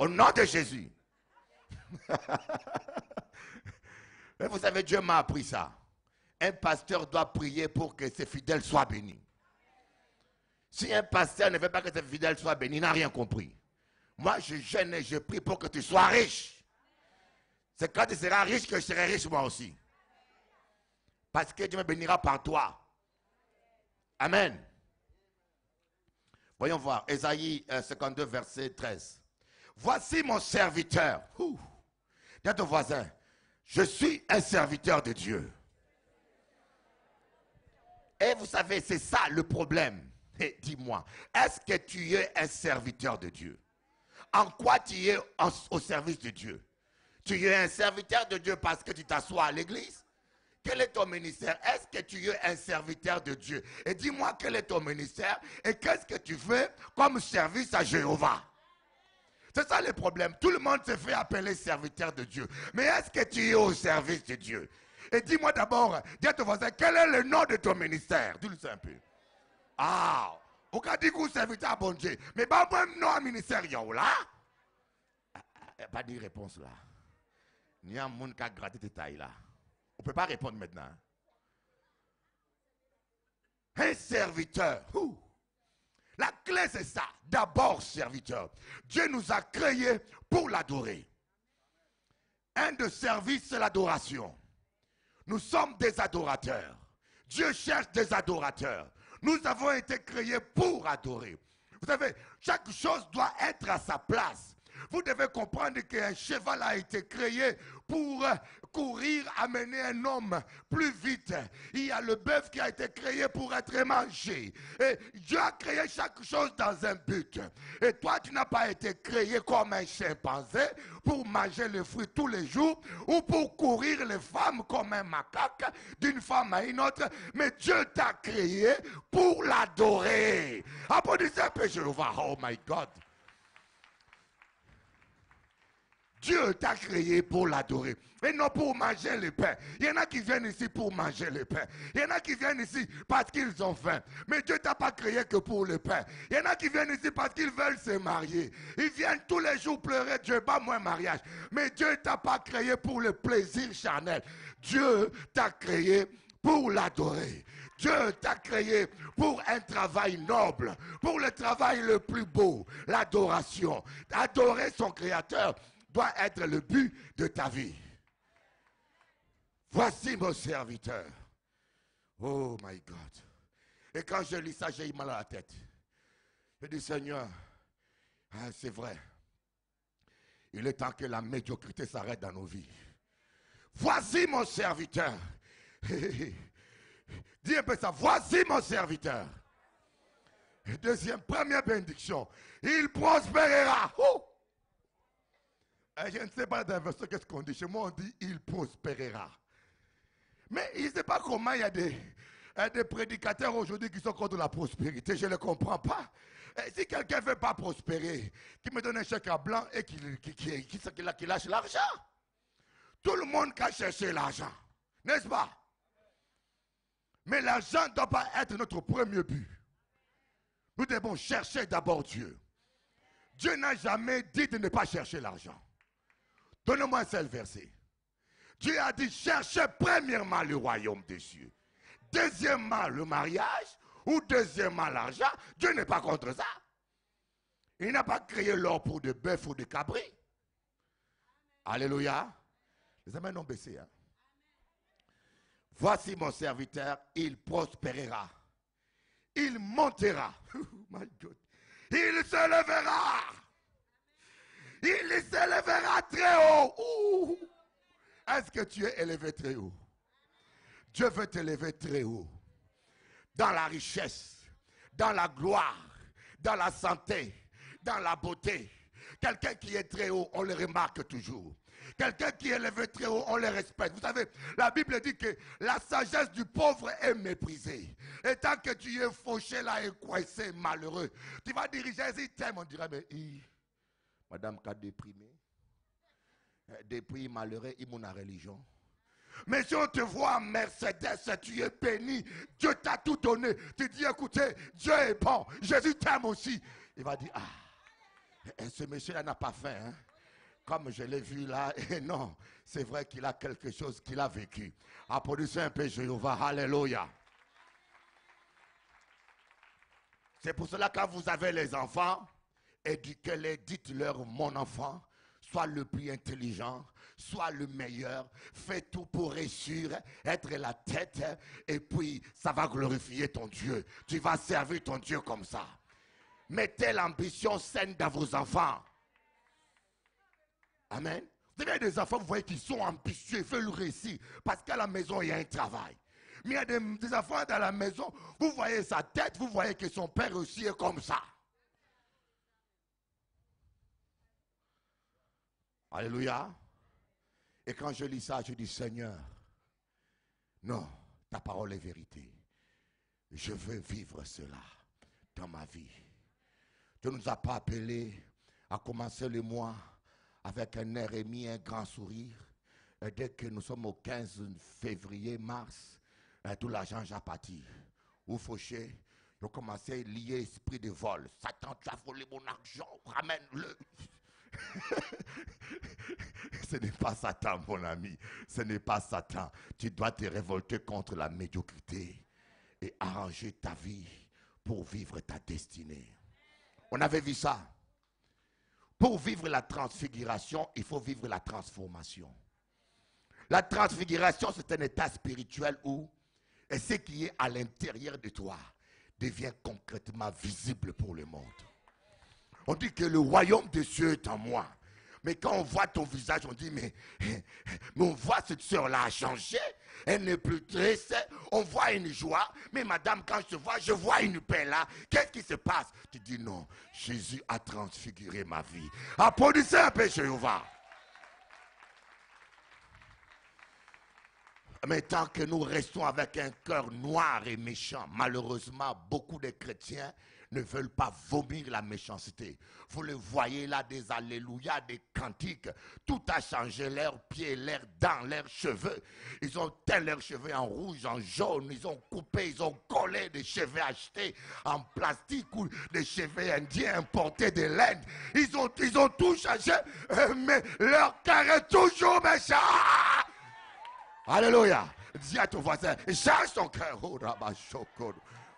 Au nom de Jésus. Mais vous savez, Dieu m'a appris ça. Un pasteur doit prier pour que ses fidèles soient bénis. Si un pasteur ne veut pas que ses fidèles soient bénis, il n'a rien compris. Moi, je gêne et je prie pour que tu sois riche. C'est quand tu seras riche que je serai riche moi aussi. Parce que Dieu me bénira par toi. Amen. Voyons voir, Ésaïe 52, verset 13. Voici mon serviteur. Dis à ton voisin, je suis un serviteur de Dieu. Et vous savez, c'est ça le problème. Et dis-moi, est-ce que tu es un serviteur de Dieu? En quoi tu es au service de Dieu? Tu es un serviteur de Dieu parce que tu t'assois à l'église? Quel est ton ministère? Est-ce que tu es un serviteur de Dieu? Et dis-moi quel est ton ministère et qu'est-ce que tu fais comme service à Jéhovah? C'est ça le problème. Tout le monde se fait appeler serviteur de Dieu. Mais est-ce que tu es au service de Dieu? Et dis-moi d'abord, dis à ton voisin, quel est le nom de ton ministère? Dis-le un peu. Ah, vous avez dit que vous serviteur à bon Dieu. Mais pas même nom ministère, là? Pas de réponse là. Il y a un monde qui a gratté tes tailles là. On ne peut pas répondre maintenant. Un serviteur. La clé c'est ça. D'abord serviteur. Dieu nous a créés pour l'adorer. Un de service c'est l'adoration. Nous sommes des adorateurs. Dieu cherche des adorateurs. Nous avons été créés pour adorer. Vous savez, chaque chose doit être à sa place. Vous devez comprendre qu'un cheval a été créé pour courir, amener un homme plus vite. Il y a le bœuf qui a été créé pour être mangé. Et Dieu a créé chaque chose dans un but. Et toi, tu n'as pas été créé comme un chimpanzé pour manger les fruits tous les jours ou pour courir les femmes comme un macaque d'une femme à une autre. Mais Dieu t'a créé pour l'adorer. Applaudissez un peu Jéhovah. Oh my God. Dieu t'a créé pour l'adorer. Et non pour manger le pain. Il y en a qui viennent ici pour manger le pain. Il y en a qui viennent ici parce qu'ils ont faim. Mais Dieu t'a pas créé que pour le pain. Il y en a qui viennent ici parce qu'ils veulent se marier. Ils viennent tous les jours pleurer, Dieu, pas moi un mariage. Mais Dieu t'a pas créé pour le plaisir charnel. Dieu t'a créé pour l'adorer. Dieu t'a créé pour un travail noble, pour le travail le plus beau, l'adoration. Adorer son Créateur doit être le but de ta vie. Voici mon serviteur. Oh my God. Et quand je lis ça, j'ai mal à la tête. Je dis, Seigneur, c'est vrai. Il est temps que la médiocrité s'arrête dans nos vies. Voici mon serviteur. Dis un peu ça. Voici mon serviteur. Première bénédiction. Il prospérera. Je ne sais pas dans le verset qu'est-ce qu'on dit. Chez moi, on dit il prospérera. Mais je ne sais pas comment il y a des prédicateurs aujourd'hui qui sont contre la prospérité. Je ne le comprends pas. Et si quelqu'un ne veut pas prospérer, qui me donne un chèque à blanc et qui lâche l'argent. Tout le monde a cherché l'argent. N'est-ce pas? Mais l'argent ne doit pas être notre premier but. Nous devons chercher d'abord Dieu. Dieu n'a jamais dit de ne pas chercher l'argent. Donnez-moi un seul verset. Dieu a dit, cherchez premièrement le royaume des cieux. Deuxièmement, le mariage. Ou deuxièmement, l'argent. Dieu n'est pas contre ça. Il n'a pas créé l'or pour des bœufs ou des cabris. Alléluia. Les amens ont baissé. Hein? Voici mon serviteur, il prospérera. Il montera. Oh my God. Il se lèvera. Il s'élèvera très haut. Est-ce que tu es élevé très haut? Dieu veut t'élever très haut. Dans la richesse, dans la gloire, dans la santé, dans la beauté. Quelqu'un qui est très haut, on le remarque toujours. Quelqu'un qui est élevé très haut, on le respecte. Vous savez, la Bible dit que la sagesse du pauvre est méprisée. Et tant que tu es fauché là et coincé, malheureux, tu vas diriger, il t'aime, on dirait, mais madame qui a déprimé, déprimé, malheureux, il mon religion. Mais si on te voit en Mercedes, tu es béni, Dieu t'a tout donné. Tu dis, écoutez, Dieu est bon, Jésus t'aime aussi. Il va dire, Et ce monsieur-là n'a pas faim, hein? Comme je l'ai vu là, et non, c'est vrai qu'il a quelque chose qu'il a vécu. Applaudissez un peu Jéhovah, alléluia. C'est pour cela que quand vous avez les enfants, éduquez-les, dites-leur mon enfant, sois le plus intelligent, sois le meilleur, fais tout pour réussir, être la tête, et puis ça va glorifier ton Dieu. Tu vas servir ton Dieu comme ça. Mettez l'ambition saine dans vos enfants. Amen. Vous avez des enfants, vous voyez qu'ils sont ambitieux, ils veulent réussir, parce qu'à la maison, il y a un travail. Mais il y a des enfants dans la maison, vous voyez sa tête, vous voyez que son père aussi est comme ça. Alléluia. Et quand je lis ça, je dis, Seigneur, non, ta parole est vérité. Je veux vivre cela dans ma vie. Tu ne nous as pas appelés à commencer le mois avec un air émis, un grand sourire. Et dès que nous sommes au 15 février, mars, tout l'argent est parti. Ou fauché, ils ont commencé à lier l'esprit de vol. Satan, tu as volé mon argent, ramène-le. Ce n'est pas Satan, mon ami. Ce n'est pas Satan. Tu dois te révolter contre la médiocrité et arranger ta vie pour vivre ta destinée. On avait vu ça. Pour vivre la transfiguration, il faut vivre la transformation. La transfiguration, c'est un état spirituel où et ce qui est à l'intérieur de toi devient concrètement visible pour le monde. On dit que le royaume des cieux est en moi. Mais quand on voit ton visage, on dit, mais on voit cette soeur-là a changé. Elle n'est plus triste. On voit une joie. Mais madame, quand je vois une paix là. Qu'est-ce qui se passe? Tu dis, non, Jésus a transfiguré ma vie. Applaudissez un peu Jéhovah. Mais tant que nous restons avec un cœur noir et méchant, malheureusement, beaucoup de chrétiens ne veulent pas vomir la méchanceté. Vous le voyez là, des alléluia, des cantiques. Tout a changé, leurs pieds, leurs dents, leurs cheveux. Ils ont teint leurs cheveux en rouge, en jaune. Ils ont coupé, ils ont collé des cheveux achetés en plastique ou des cheveux indiens importés de l'Inde. Ils ont tout changé, mais leur cœur est toujours méchant. Alléluia. Dis à ton voisin, change ton cœur. Oh, Rabashokor.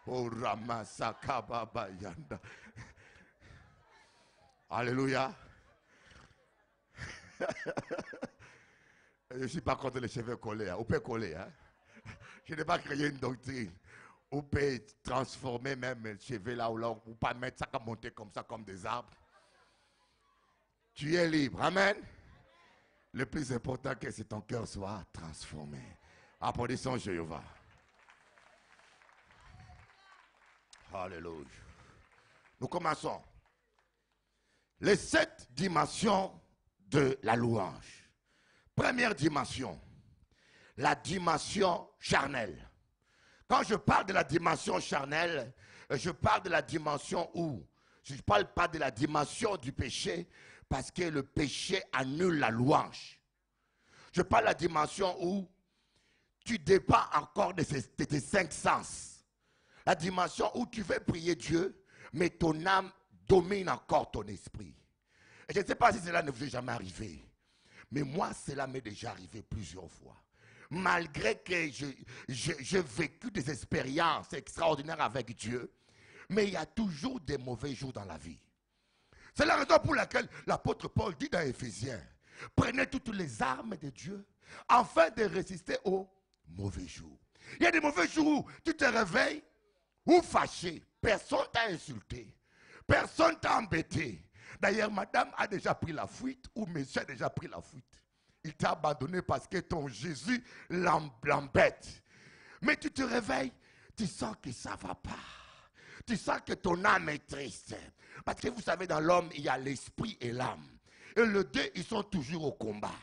Oh, Ramasakababayanda. Alléluia. Je ne suis pas contre les cheveux collés. Hein. On peut coller. Hein. Je n'ai pas créé une doctrine. On peut transformer même les cheveux là ou là. Ou pas mettre ça comme monter comme ça, comme des arbres. Tu es libre. Amen. Le plus important, c'est que ton cœur soit transformé. Applaudissons Jéhovah. Alléluia. Nous commençons. Les 7 dimensions de la louange. Première dimension, la dimension charnelle. Quand je parle de la dimension charnelle, je parle de la dimension où, je ne parle pas de la dimension du péché, parce que le péché annule la louange. Je parle de la dimension où tu dépends encore de tes 5 sens. La dimension où tu veux prier Dieu, mais ton âme domine encore ton esprit. Et je ne sais pas si cela ne vous est jamais arrivé. Mais moi, cela m'est déjà arrivé plusieurs fois. Malgré que j'ai vécu des expériences extraordinaires avec Dieu, mais il y a toujours des mauvais jours dans la vie. C'est la raison pour laquelle l'apôtre Paul dit dans Éphésiens, prenez toutes les armes de Dieu afin de résister aux mauvais jours. Il y a des mauvais jours où tu te réveilles ou fâché, personne t'a insulté, personne t'a embêté. D'ailleurs, madame a déjà pris la fuite ou monsieur a déjà pris la fuite. Il t'a abandonné parce que ton Jésus l'embête. Mais tu te réveilles, tu sens que ça ne va pas. Tu sens que ton âme est triste. Parce que vous savez, dans l'homme, il y a l'esprit et l'âme. Et les deux, ils sont toujours au combat.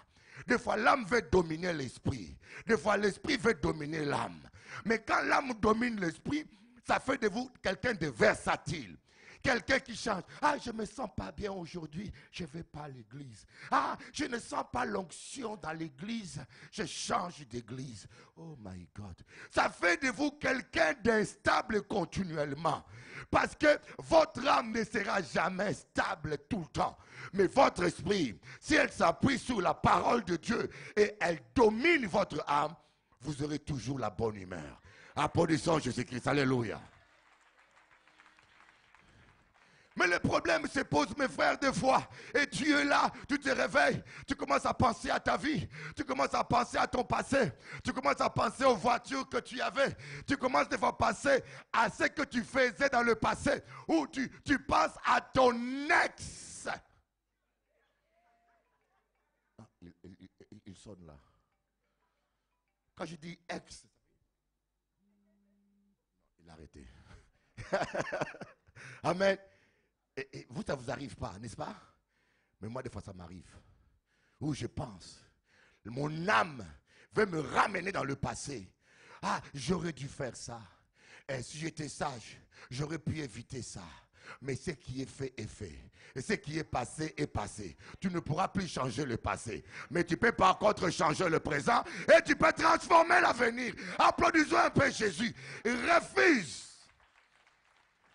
Des fois, l'âme veut dominer l'esprit. Des fois, l'esprit veut dominer l'âme. Mais quand l'âme domine l'esprit, ça fait de vous quelqu'un de versatile. Quelqu'un qui change. Ah, je ne me sens pas bien aujourd'hui, je ne vais pas à l'église. Ah, je ne sens pas l'onction dans l'église, je change d'église. Oh my God. Ça fait de vous quelqu'un d'instable continuellement. Parce que votre âme ne sera jamais stable tout le temps. Mais votre esprit, si elle s'appuie sur la parole de Dieu et elle domine votre âme, vous aurez toujours la bonne humeur. Applaudissons Jésus-Christ. Alléluia. Mais le problème se pose, mes frères, des fois. Et tu es là, tu te réveilles, tu commences à penser à ta vie, tu commences à penser à ton passé, tu commences à penser aux voitures que tu avais, tu commences des fois à penser à ce que tu faisais dans le passé, ou tu penses à ton ex. Ah, il sonne là. Quand je dis ex, il a arrêté. Amen. Et vous, ça ne vous arrive pas, n'est-ce pas? Mais moi, des fois, ça m'arrive. Où je pense, mon âme veut me ramener dans le passé. Ah, j'aurais dû faire ça. Et si j'étais sage, j'aurais pu éviter ça. Mais ce qui est fait est fait. Et ce qui est passé est passé. Tu ne pourras plus changer le passé. Mais tu peux par contre changer le présent. Et tu peux transformer l'avenir. Applaudissons un peu Jésus. Il refuse.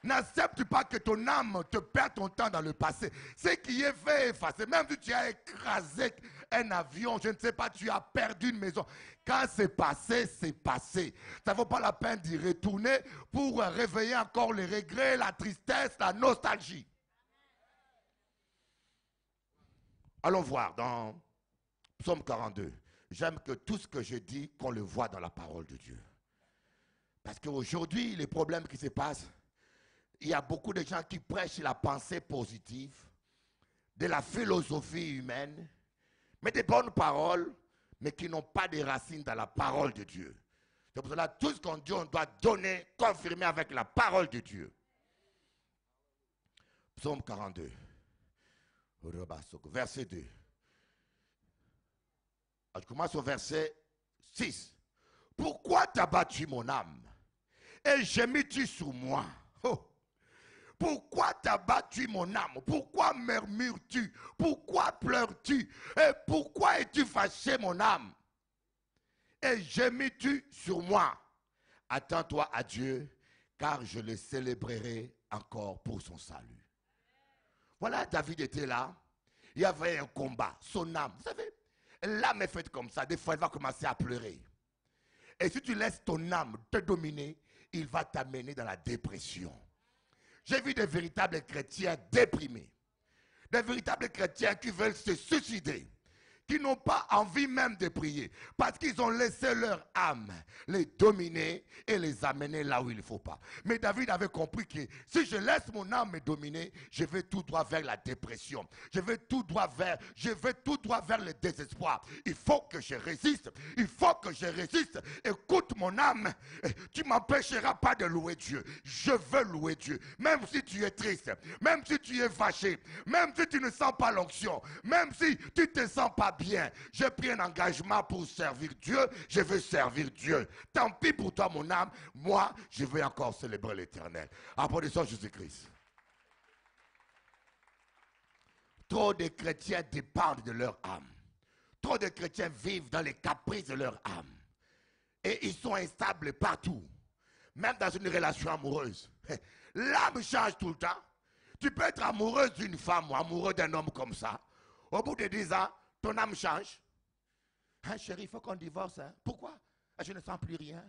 N'accepte pas que ton âme te perde ton temps dans le passé. Ce qui est fait est effacé. Même si tu as écrasé un avion, je ne sais pas, tu as perdu une maison. Quand c'est passé, c'est passé. Ça ne vaut pas la peine d'y retourner pour réveiller encore les regrets, la tristesse, la nostalgie. Allons voir dans Psaume 42. J'aime que tout ce que je dis, qu'on le voit dans la parole de Dieu. Parce qu'aujourd'hui, les problèmes qui se passent, il y a beaucoup de gens qui prêchent la pensée positive, de la philosophie humaine, mais des bonnes paroles, mais qui n'ont pas de racines dans la parole de Dieu. C'est pour cela que tout ce qu'on dit, on doit donner, confirmer avec la parole de Dieu. Psaume 42, verset 2. Je commence au verset 6. Pourquoi t'as battu mon âme et gémis-tu sur moi? Oh. Pourquoi t'as battu mon âme? Pourquoi murmures-tu? Pourquoi pleures-tu? Et pourquoi es-tu fâché, mon âme? Et gémis-tu sur moi? Attends-toi à Dieu, car je le célébrerai encore pour son salut. Voilà, David était là. Il y avait un combat. Son âme, vous savez, l'âme est faite comme ça. Des fois, elle va commencer à pleurer. Et si tu laisses ton âme te dominer, il va t'amener dans la dépression. J'ai vu des véritables chrétiens déprimés. Des véritables chrétiens qui veulent se suicider. Qui n'ont pas envie même de prier. Parce qu'ils ont laissé leur âme les dominer et les amener là où il ne faut pas. Mais David avait compris que si je laisse mon âme me dominer, je vais tout droit vers la dépression. Je vais tout droit vers le désespoir. Il faut que je résiste. Il faut que je résiste. Écoute mon âme, tu ne m'empêcheras pas de louer Dieu. Je veux louer Dieu. Même si tu es triste, même si tu es fâché, même si tu ne sens pas l'onction, même si tu ne te sens pas bien, j'ai pris un engagement pour servir Dieu, je veux servir Dieu. Tant pis pour toi mon âme, moi je vais encore célébrer l'Éternel. Applaudissons Jésus-Christ. Trop de chrétiens dépendent de leur âme. Trop de chrétiens vivent dans les caprices de leur âme. Et ils sont instables partout. Même dans une relation amoureuse. L'âme change tout le temps. Tu peux être amoureuse d'une femme ou amoureux d'un homme comme ça. Au bout de 10 ans, ton âme change. Hein, chérie, il faut qu'on divorce. Hein? Pourquoi? Je ne sens plus rien.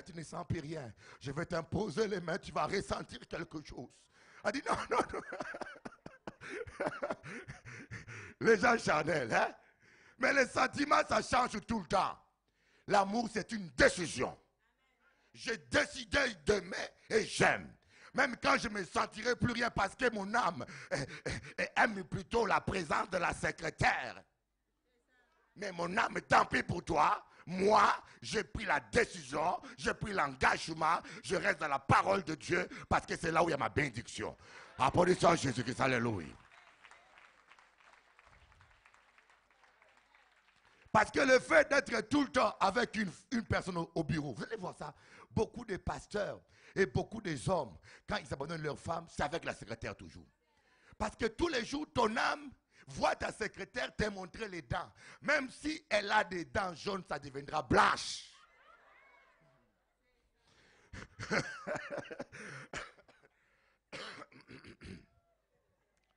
Tu ne sens plus rien. Je vais t'imposer les mains, tu vas ressentir quelque chose. Elle dit non, non, non. Les gens charnels, hein? Mais les sentiments, ça change tout le temps. L'amour, c'est une décision. J'ai décidé d'aimer et j'aime. Même quand je ne me sentirai plus rien parce que mon âme aime plutôt la présence de la secrétaire. Mais mon âme, tant pis pour toi. Moi, j'ai pris la décision, j'ai pris l'engagement, je reste dans la parole de Dieu parce que c'est là où il y a ma bénédiction. Applaudissons Jésus-Christ, alléluia. Parce que le fait d'être tout le temps avec une personne au bureau, vous allez voir ça, beaucoup de pasteurs et beaucoup des hommes, quand ils abandonnent leur femme, c'est avec la secrétaire toujours. Parce que tous les jours, ton âme voit ta secrétaire te montrer les dents. Même si elle a des dents jaunes, ça deviendra blanche.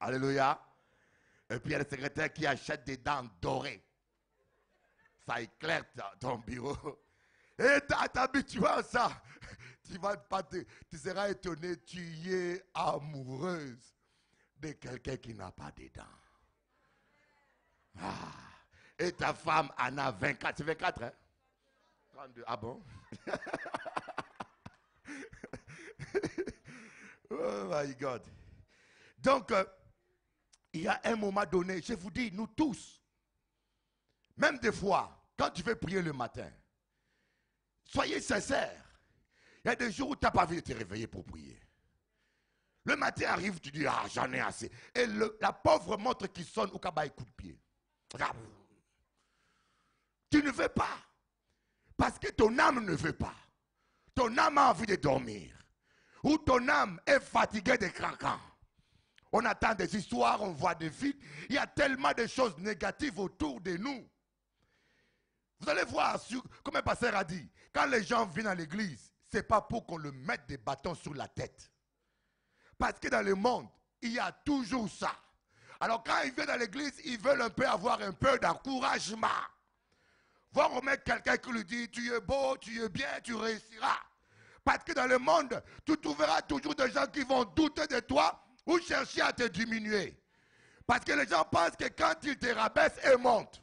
Alléluia. Et puis il y a le secrétaire qui achète des dents dorées. Ça éclaire ton bureau. Et t'habitues à ça. Tu seras étonné, tu es amoureuse de quelqu'un qui n'a pas de dents. Ah. Et ta femme en a 24. C'est 24, hein? 32. Ah bon? Oh my God. Donc, il y a un moment donné, je vous dis, nous tous, même des fois, quand tu veux prier le matin, soyez sincères. Il y a des jours où tu n'as pas envie de te réveiller pour prier. Le matin arrive, tu dis, ah, j'en ai assez. Et la pauvre montre qui sonne au cabas coup de pied. Tu ne veux pas. Parce que ton âme ne veut pas. Ton âme a envie de dormir. Ou ton âme est fatiguée de craquants. On attend des histoires, on voit des films. Il y a tellement de choses négatives autour de nous. Vous allez voir, comme un pasteur a dit, quand les gens viennent à l'église, ce n'est pas pour qu'on le mette des bâtons sur la tête. Parce que dans le monde, il y a toujours ça. Alors quand ils viennent à l'église, ils veulent avoir un peu d'encouragement. Voir remettre quelqu'un qui lui dit, tu es beau, tu es bien, tu réussiras. Parce que dans le monde, tu trouveras toujours des gens qui vont douter de toi ou chercher à te diminuer. Parce que les gens pensent que quand ils te rabaissent, ils montent.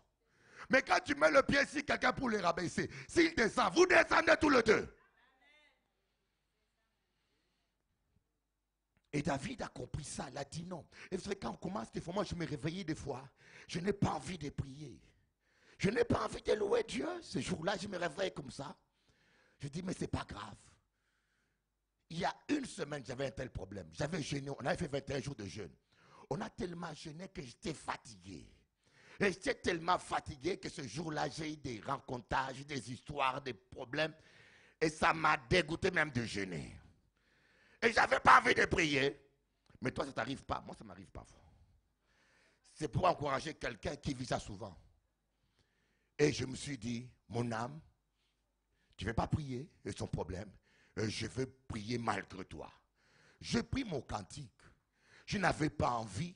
Mais quand tu mets le pied sur quelqu'un pour les rabaisser, s'il descend, vous descendez tous les deux. Et David a compris ça, il a dit non. Et vous savez, quand on commence, des fois, moi je me réveillais des fois, je n'ai pas envie de prier. Je n'ai pas envie de louer Dieu. Ce jour-là, je me réveille comme ça. Je dis, mais c'est pas grave. Il y a une semaine, j'avais un tel problème. J'avais jeûné, on avait fait 21 jours de jeûne. On a tellement jeûné que j'étais fatigué. Et j'étais tellement fatigué que ce jour-là, j'ai eu des rencontrages, des histoires, des problèmes. Et ça m'a dégoûté même de jeûner. Et je n'avais pas envie de prier. Mais toi, ça ne t'arrive pas. Moi, ça ne m'arrive pas. C'est pour encourager quelqu'un qui vit ça souvent. Et je me suis dit, mon âme, tu ne veux pas prier, c'est son problème. Je veux prier malgré toi. Je prie mon cantique. Je n'avais pas envie.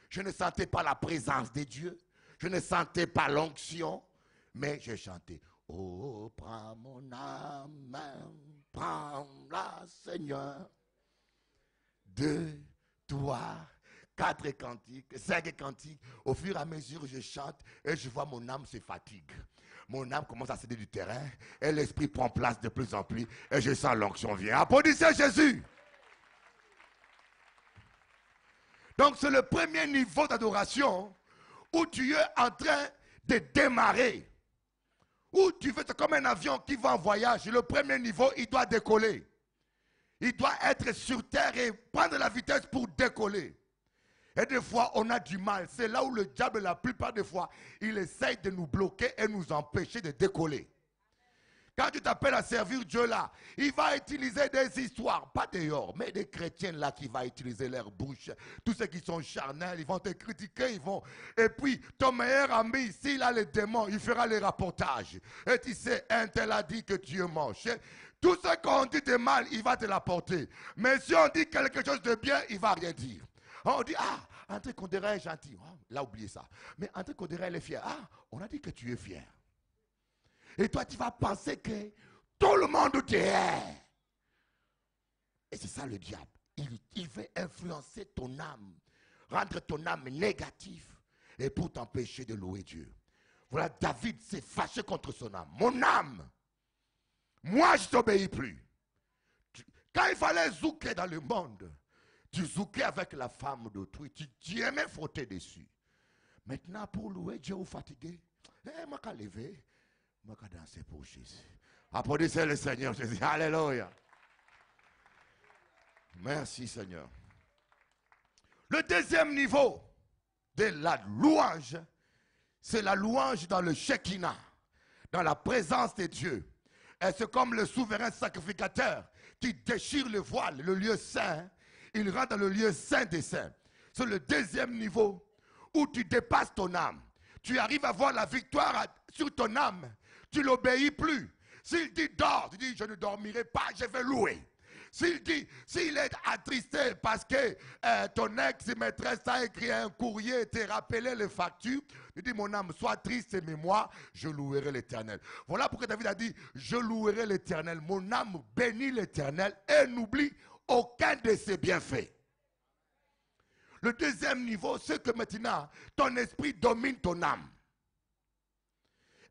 Je ne sentais pas la présence de Dieu. Je ne sentais pas l'onction. Mais j'ai chanté. Oh, prends mon âme, prends-la, Seigneur. 2, 3, 4 cantiques, 5 cantiques. Au fur et à mesure, je chante et je vois mon âme se fatigue. Mon âme commence à céder du terrain et l'esprit prend place de plus en plus et je sens l'onction vient. Applaudissez Jésus. Donc c'est le premier niveau d'adoration où tu es en train de démarrer. Où tu fais comme un avion qui va en voyage. Le premier niveau, il doit décoller. Il doit être sur terre et prendre la vitesse pour décoller. Et des fois, on a du mal. C'est là où le diable, la plupart des fois, il essaye de nous bloquer et nous empêcher de décoller. Quand tu t'appelles à servir Dieu là, il va utiliser des histoires, pas dehors, mais des chrétiens là qui vont utiliser leur bouche. Tous ceux qui sont charnels, ils vont te critiquer, ils vont... Et puis, ton meilleur ami, s'il a les démons, il fera les rapportages. Et tu sais, un tel a dit que Dieu mange. Tout ce qu'on dit de mal, il va te l'apporter. Mais si on dit quelque chose de bien, il ne va rien dire. On dit, ah, André Condera est gentil. Oh, il a oublié ça. Mais André Condera, il est fier. Ah, on a dit que tu es fier. Et toi, tu vas penser que tout le monde te hait. Et c'est ça le diable. Il veut influencer ton âme, rendre ton âme négative et pour t'empêcher de louer Dieu. Voilà, David s'est fâché contre son âme. Mon âme, moi je ne t'obéis plus. Quand il fallait zouker dans le monde, tu zoukais avec la femme d'autrui, tu aimais frotter dessus. Maintenant, pour louer Dieu ou fatigué, je vais lever. Je vais danser pour Jésus. Applaudissez le Seigneur Jésus. Alléluia. Merci Seigneur. Le deuxième niveau de la louange, C'est la louange dans le Shekinah, dans la présence de Dieu. Et c'est comme le souverain sacrificateur qui déchire le voile, le lieu saint. Il rentre dans le lieu saint des saints. C'est le deuxième niveau où tu dépasses ton âme. Tu arrives à voir la victoire sur ton âme. Tu ne l'obéis plus. S'il dit dors, tu dis je ne dormirai pas, je vais louer. S'il est attristé parce que ton ex-maîtresse a écrit un courrier et t'a rappelé les factures, il dit mon âme, sois triste, mais moi, je louerai l'Éternel. Voilà pourquoi David a dit, je louerai l'Éternel. Mon âme bénit l'Éternel et n'oublie aucun de ses bienfaits. Le deuxième niveau, c'est que maintenant, ton esprit domine ton âme.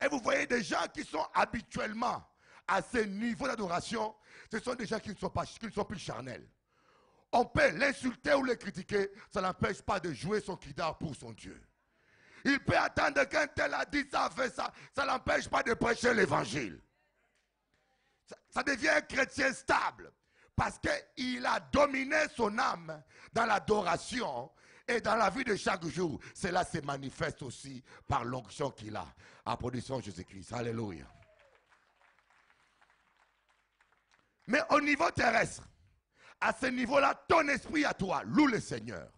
Et vous voyez des gens qui sont habituellement à ce niveau d'adoration, ce sont des gens qui ne sont plus charnels. On peut l'insulter ou le critiquer, ça n'empêche pas de jouer son guitare pour son Dieu. Il peut attendre qu'un tel a dit ça, a fait ça, ça n'empêche pas de prêcher l'évangile. Ça devient un chrétien stable parce qu'il a dominé son âme dans l'adoration et dans la vie de chaque jour. Cela se manifeste aussi par l'onction qu'il a. Applaudissons Jésus-Christ. Alléluia. Mais au niveau terrestre, à ce niveau-là, ton esprit à toi loue le Seigneur.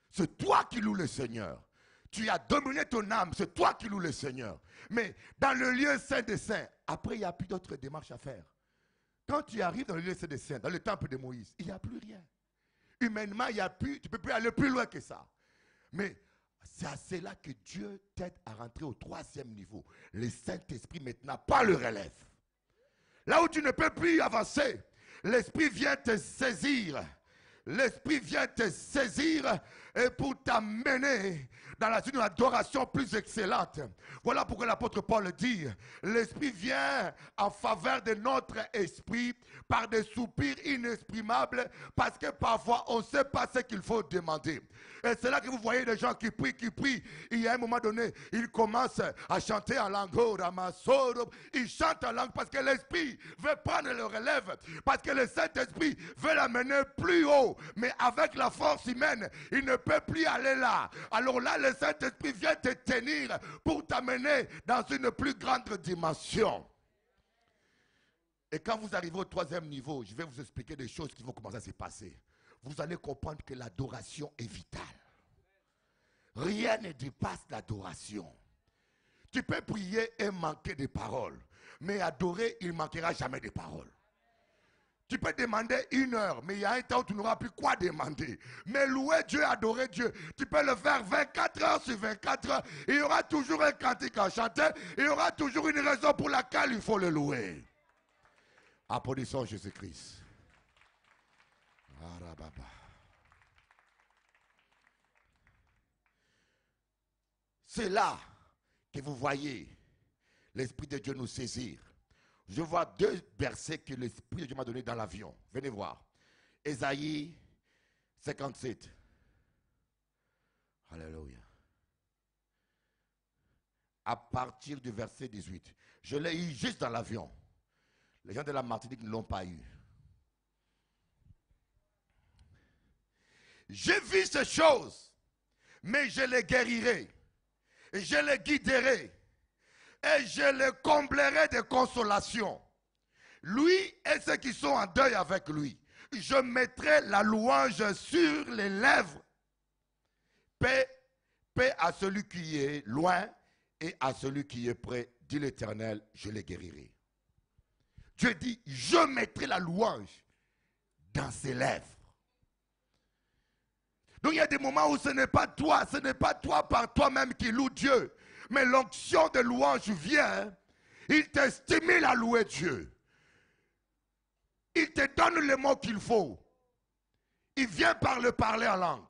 C'est toi qui loues le Seigneur. Tu as dominé ton âme, c'est toi qui loues le Seigneur. Mais dans le lieu saint des saints, après il n'y a plus d'autres démarches à faire. Quand tu arrives dans le lieu saint des saints, dans le temple de Moïse, il n'y a plus rien. Humainement, il n'y a plus, tu ne peux plus aller plus loin que ça. Mais c'est à cela que Dieu t'aide à rentrer au troisième niveau. Le Saint-Esprit maintenant pas le relève. Là où tu ne peux plus avancer, l'Esprit vient te saisir. L'Esprit vient te saisir et pour t'amener dans une adoration plus excellente. Voilà pourquoi l'apôtre Paul dit, l'Esprit vient en faveur de notre esprit par des soupirs inexprimables parce que parfois on ne sait pas ce qu'il faut demander. Et c'est là que vous voyez des gens qui prient. Il y a un moment donné, ils commencent à chanter en langue. Ils chantent en langue parce que l'Esprit veut prendre le relève. Parce que le Saint-Esprit veut l'amener plus haut. Mais avec la force humaine, il ne peut plus aller là. Alors là, le Saint-Esprit vient te tenir pour t'amener dans une plus grande dimension. Et quand vous arrivez au troisième niveau, je vais vous expliquer des choses qui vont commencer à se passer. Vous allez comprendre que l'adoration est vitale. Rien ne dépasse l'adoration. Tu peux prier et manquer de paroles. Mais adorer, il ne manquera jamais de paroles. Tu peux demander 1 heure, mais il y a un temps où tu n'auras plus quoi demander. Mais louer Dieu, adorer Dieu, tu peux le faire 24 heures sur 24 heures. Il y aura toujours un cantique à chanter. Il y aura toujours une raison pour laquelle il faut le louer. Applaudissons Jésus-Christ. C'est là que vous voyez l'Esprit de Dieu nous saisir. Je vois 2 versets que l'Esprit de Dieu m'a donné dans l'avion. Venez voir. Ésaïe 57. Alléluia. À partir du verset 18. Je l'ai eu juste dans l'avion. Les gens de la Martinique ne l'ont pas eu. J'ai vu ces choses, mais je les guérirai, je les guiderai, et je les comblerai de consolation. Lui et ceux qui sont en deuil avec lui, je mettrai la louange sur les lèvres. Paix à celui qui est loin et à celui qui est près, dit l'Éternel, je les guérirai. Dieu dit, je mettrai la louange dans ses lèvres. Donc il y a des moments où ce n'est pas toi par toi-même qui loue Dieu. Mais l'onction de louange vient, il te stimule à louer Dieu. Il te donne les mots qu'il faut. Il vient par le parler en langue.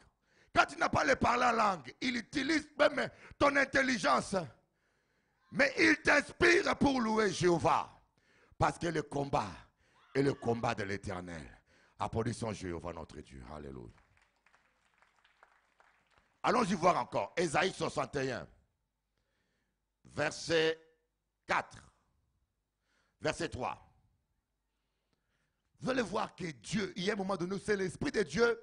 Quand tu n'as pas le parler en langue, il utilise même ton intelligence. Mais il t'inspire pour louer Jéhovah. Parce que le combat est le combat de l'Éternel. Applaudissons Jéhovah notre Dieu. Alléluia. Allons-y voir encore. Ésaïe 61. Verset 4. Verset 3. Vous allez voir que Dieu, il y a un moment donné, c'est l'Esprit de Dieu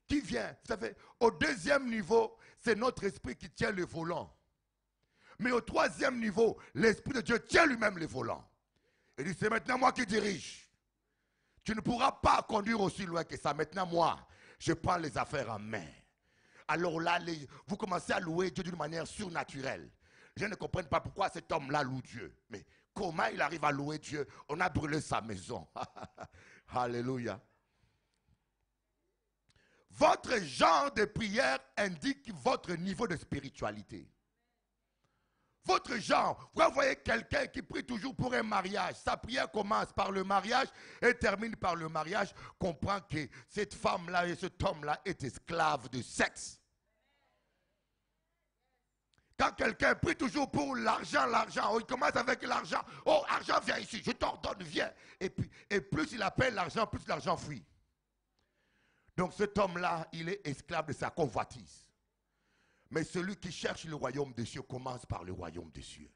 qui vient. Vous savez, au deuxième niveau, c'est notre esprit qui tient le volant. Mais au troisième niveau, l'Esprit de Dieu tient lui-même les volants. Il dit, c'est maintenant moi qui dirige. Tu ne pourras pas conduire aussi loin que ça. Maintenant, moi, je prends les affaires en main. Alors là, vous commencez à louer Dieu d'une manière surnaturelle. Les gens ne comprennent pas pourquoi cet homme-là loue Dieu. Mais comment il arrive à louer Dieu? On a brûlé sa maison. Alléluia. Votre genre de prière indique votre niveau de spiritualité. Votre genre, vous voyez quelqu'un qui prie toujours pour un mariage. Sa prière commence par le mariage et termine par le mariage. Comprend que cette femme-là et cet homme-là est esclave de sexe. Quand quelqu'un prie toujours pour l'argent, il commence avec l'argent. Oh, argent, viens ici, je t'ordonne, viens. Et plus il appelle l'argent, plus l'argent fuit. Donc cet homme-là, il est esclave de sa convoitise. Mais celui qui cherche le royaume des cieux commence par le royaume des cieux.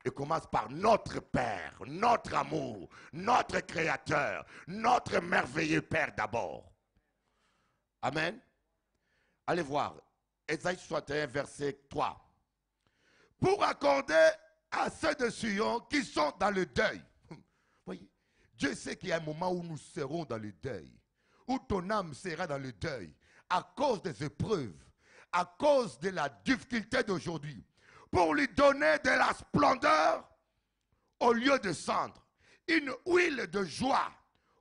Il commence par notre Père, notre amour, notre Créateur, notre merveilleux Père d'abord. Amen. Allez voir, Ésaïe 61, verset 3. Pour accorder à ceux de Sion qui sont dans le deuil. Voyez, Dieu sait qu'il y a un moment où nous serons dans le deuil, où ton âme sera dans le deuil, à cause des épreuves, à cause de la difficulté d'aujourd'hui, pour lui donner de la splendeur au lieu de cendre, une huile de joie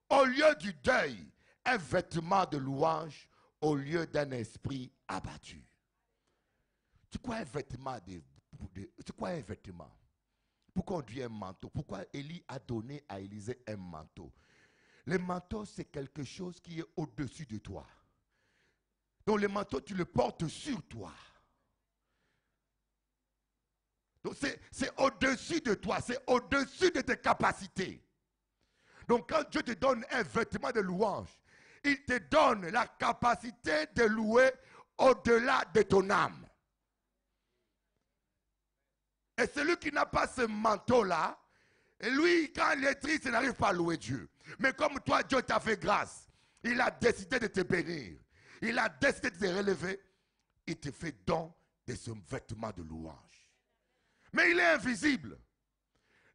au lieu du deuil, un vêtement de louange au lieu d'un esprit abattu. C'est quoi un vêtement c'est quoi un vêtement? Pourquoi on dit un manteau? Pourquoi Élie a donné à Élisée un manteau? Le manteau, c'est quelque chose qui est au-dessus de toi. Donc le manteau, tu le portes sur toi. Donc c'est au-dessus de toi, c'est au-dessus de tes capacités. Donc quand Dieu te donne un vêtement de louange, il te donne la capacité de louer au-delà de ton âme. Et celui qui n'a pas ce manteau-là, lui, quand il est triste, il n'arrive pas à louer Dieu. Mais comme toi, Dieu t'a fait grâce, il a décidé de te bénir. Il a décidé de te relever. Il te fait don de ce vêtement de louange. Mais il est invisible.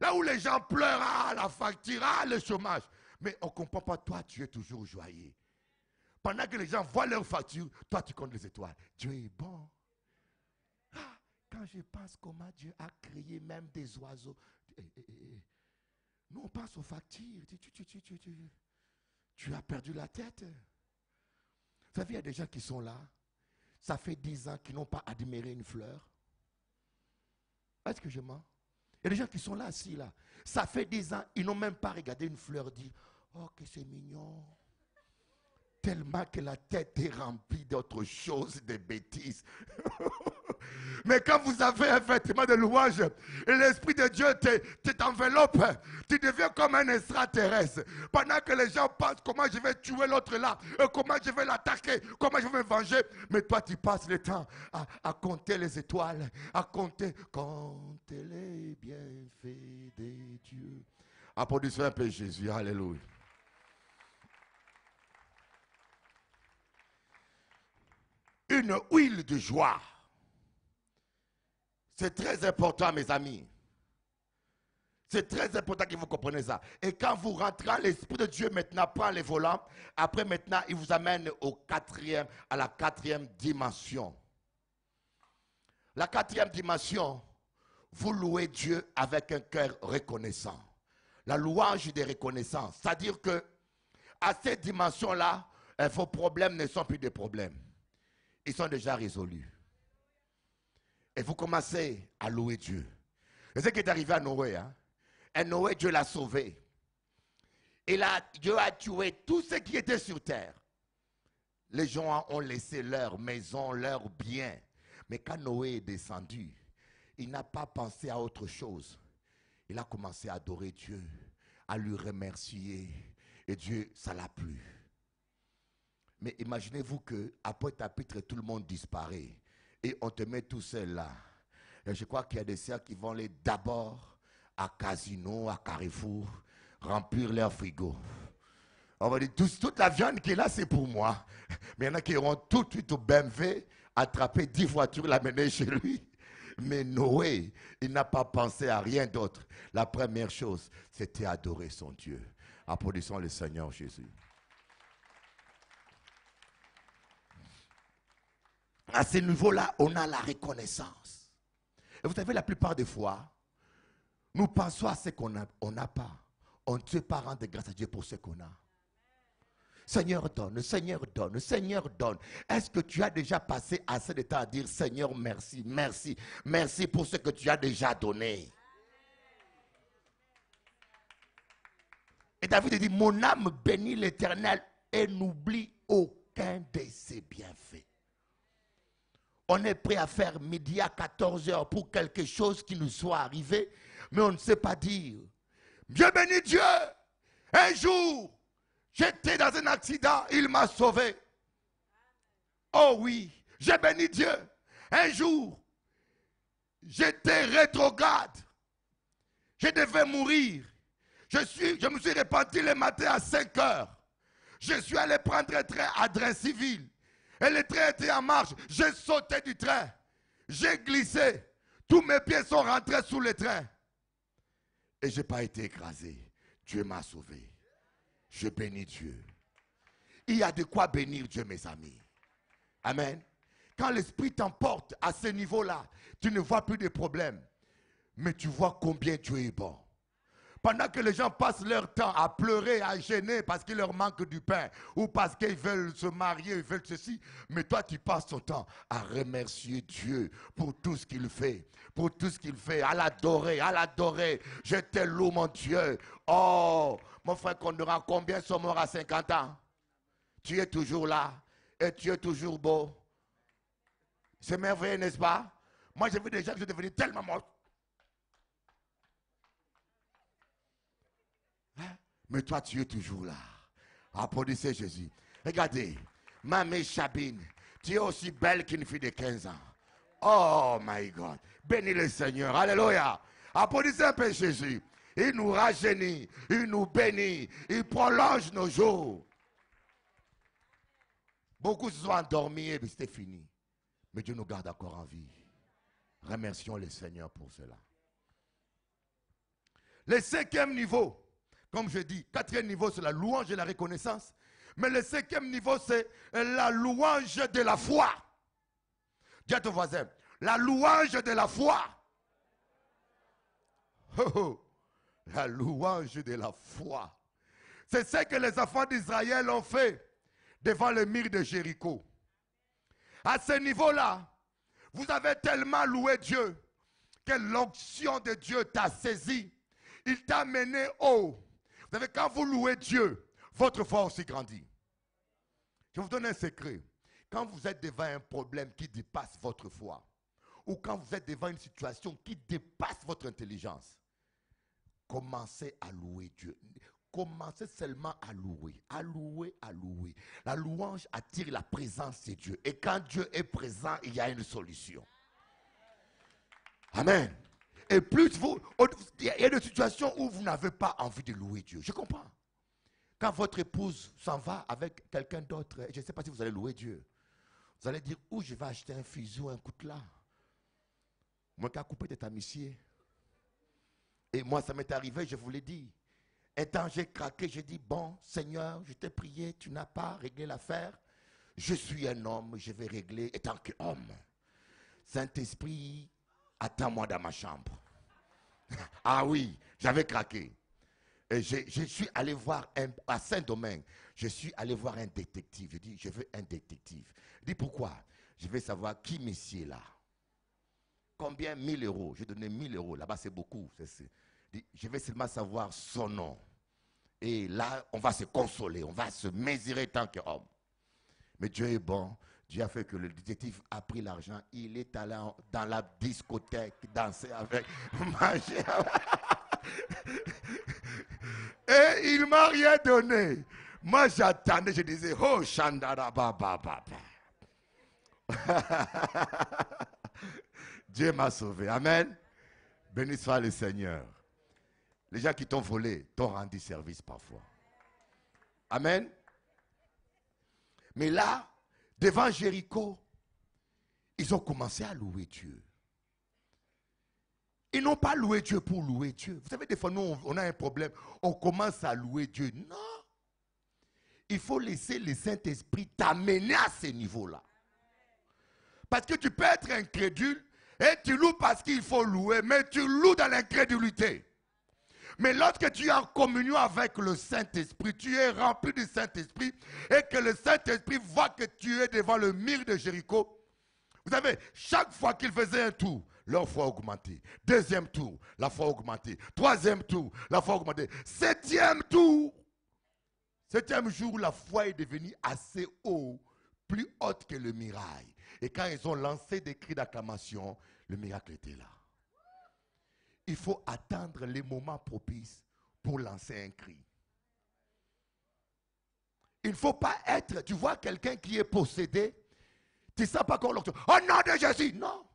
Là où les gens pleurent, ah, la facture, ah, le chômage. Mais on ne comprend pas, toi, tu es toujours joyeux. Pendant que les gens voient leur facture, toi, tu comptes les étoiles. Dieu est bon. Ah, quand je pense comment Dieu a créé même des oiseaux. Nous, on pense aux factures. Tu as perdu la tête. Vous savez, il y a des gens qui sont là. Ça fait 10 ans qu'ils n'ont pas admiré une fleur. Est-ce que je mens? Il y a des gens qui sont là, assis là. Ça fait 10 ans, ils n'ont même pas regardé une fleur, dit, oh, que c'est mignon. Tellement que la tête est remplie d'autres choses, de bêtises. Mais quand vous avez un vêtement de louange, l'Esprit de Dieu t'enveloppe, tu deviens comme un extraterrestre. Pendant que les gens pensent comment je vais tuer l'autre là, comment je vais l'attaquer, comment je vais me venger. Mais toi, tu passes le temps à compter les étoiles, à compter les bienfaits de Dieu. Applaudissez un peu Jésus, alléluia. Une huile de joie. C'est très important, mes amis. C'est très important que vous compreniez ça. Et quand vous rentrez, l'Esprit de Dieu maintenant prend les volants. Après maintenant, il vous amène à la quatrième dimension. La quatrième dimension, vous louez Dieu avec un cœur reconnaissant. La louange des reconnaissances. C'est-à-dire que à cette dimension-là, vos problèmes ne sont plus des problèmes. Ils sont déjà résolus. Et vous commencez à louer Dieu. C'est ce qui est arrivé à Noé. Hein? Et Noé, Dieu l'a sauvé. Et là, Dieu a tué tout ce qui était sur terre. Les gens ont laissé leur maison, leurs biens. Mais quand Noé est descendu, il n'a pas pensé à autre chose. Il a commencé à adorer Dieu, à lui remercier. Et Dieu, ça l'a plu. Mais imaginez-vous qu'après ta pitre, tout le monde disparaît. Et on te met tout seul là. Et je crois qu'il y a des sœurs qui vont aller d'abord à Casino, à Carrefour, remplir leur frigo. On va dire, toute la viande qui est là, c'est pour moi. Mais il y en a qui iront tout de suite au BMW, attraper 10 voitures, l'amener chez lui. Mais Noé, il n'a pas pensé à rien d'autre. La première chose, c'était adorer son Dieu. Applaudissons le Seigneur Jésus. À ce niveau-là, on a la reconnaissance. Et vous savez, la plupart des fois, nous pensons à ce qu'on n'a pas. On ne sait pas rendre grâce à Dieu pour ce qu'on a. Seigneur donne, Seigneur donne, Seigneur donne. Est-ce que tu as déjà passé assez de temps à dire Seigneur merci, merci, merci pour ce que tu as déjà donné? Et David dit, mon âme bénit l'Éternel et n'oublie aucun de ses bienfaits. On est prêt à faire midi à 14 heures pour quelque chose qui nous soit arrivé, mais on ne sait pas dire, Dieu bénit Dieu, un jour, j'étais dans un accident, il m'a sauvé. Oh oui, j'ai béni Dieu. Un jour, j'étais rétrograde. Je devais mourir. Je me suis repenti le matin à 5 heures. Je suis allé prendre un train à Drainville. Et le train était en marche. J'ai sauté du train. J'ai glissé. Tous mes pieds sont rentrés sous le train. Et je n'ai pas été écrasé. Dieu m'a sauvé. Je bénis Dieu. Il y a de quoi bénir Dieu, mes amis. Amen. Quand l'Esprit t'emporte à ce niveau-là, tu ne vois plus de problèmes. Mais tu vois combien Dieu est bon. Pendant que les gens passent leur temps à pleurer, à gêner parce qu'il leur manque du pain ou parce qu'ils veulent se marier, ils veulent ceci. Mais toi, tu passes ton temps à remercier Dieu pour tout ce qu'il fait. Pour tout ce qu'il fait, à l'adorer, à l'adorer. Je te loue, mon Dieu. Oh, mon frère Kondora, combien sont morts à 50 ans? Tu es toujours là et tu es toujours beau. C'est merveilleux, n'est-ce pas? Moi, j'ai vu des gens qui sont devenus tellement morts. Mais toi, tu es toujours là. Applaudissez Jésus. Regardez, Mamie Chabine, tu es aussi belle qu'une fille de 15 ans. Oh my God. Bénis le Seigneur. Alléluia. Applaudissez un peu Jésus. Il nous rajeunit, il nous bénit, il prolonge nos jours. Beaucoup se sont endormis et c'était fini. Mais Dieu nous garde encore en vie. Remercions le Seigneur pour cela. Le 5e niveau. Comme je dis, 4e niveau, c'est la louange et la reconnaissance. Mais le 5e niveau, c'est la louange de la foi. Dis à ton voisin, la louange de la foi. Oh, oh. La louange de la foi. C'est ce que les enfants d'Israël ont fait devant le mur de Jéricho. À ce niveau-là, vous avez tellement loué Dieu que l'onction de Dieu t'a saisi. Il t'a mené haut. Vous savez, quand vous louez Dieu, votre foi aussi grandit. Je vous donne un secret. Quand vous êtes devant un problème qui dépasse votre foi, ou quand vous êtes devant une situation qui dépasse votre intelligence, commencez à louer Dieu. Commencez seulement à louer, à louer, à louer. La louange attire la présence de Dieu. Et quand Dieu est présent, il y a une solution. Amen. Et plus vous, il y a des situations où vous n'avez pas envie de louer Dieu. Je comprends. Quand votre épouse s'en va avec quelqu'un d'autre, je ne sais pas si vous allez louer Dieu. Vous allez dire, où je vais acheter un fuseau, un coutelas. Moi qui ai coupé des amitiés. Et moi, ça m'est arrivé, je vous l'ai dit. Et quand j'ai craqué, j'ai dit, bon, Seigneur, je t'ai prié, tu n'as pas réglé l'affaire. Je suis un homme, je vais régler étant qu'homme. Saint-Esprit, attends-moi dans ma chambre. Ah oui, j'avais craqué. Et je suis allé voir à Saint-Domingue, je suis allé voir un détective. Je dis, je veux un détective. Il dit, pourquoi? Je veux savoir qui monsieur là. Combien? 1000 euros. J'ai donné 1000 euros. Là-bas, c'est beaucoup. Je vais seulement savoir son nom. Et là, on va se consoler. On va se mesurer tant qu'homme. Mais Dieu est bon. Dieu a fait que le détective a pris l'argent. Il est allé dans la discothèque, danser avec, manger avec. Et il ne m'a rien donné. Moi, j'attendais, je disais, oh, Chandara, baba. Dieu m'a sauvé. Amen. Béni soit le Seigneur. Les gens qui t'ont volé t'ont rendu service parfois. Amen. Mais là, devant Jéricho, ils ont commencé à louer Dieu. Ils n'ont pas loué Dieu pour louer Dieu. Vous savez, des fois, nous, on a un problème. On commence à louer Dieu. Non. Il faut laisser le Saint-Esprit t'amener à ce niveau-là. Parce que tu peux être incrédule et tu loues parce qu'il faut louer, mais tu loues dans l'incrédulité. Mais lorsque tu es en communion avec le Saint-Esprit, tu es rempli du Saint-Esprit et que le Saint-Esprit voit que tu es devant le mur de Jéricho. Vous savez, chaque fois qu'ils faisaient un tour, leur foi augmentait. Deuxième tour, la foi augmentait. Troisième tour, la foi augmentait. Septième tour. Septième jour, la foi est devenue assez haut, plus haute que le mirail. Et quand ils ont lancé des cris d'acclamation, le miracle était là. Il faut attendre les moments propices pour lancer un cri. Il ne faut pas être, tu vois quelqu'un qui est possédé, tu ne sais pas qu'on l'entend. Au nom de Jésus, non.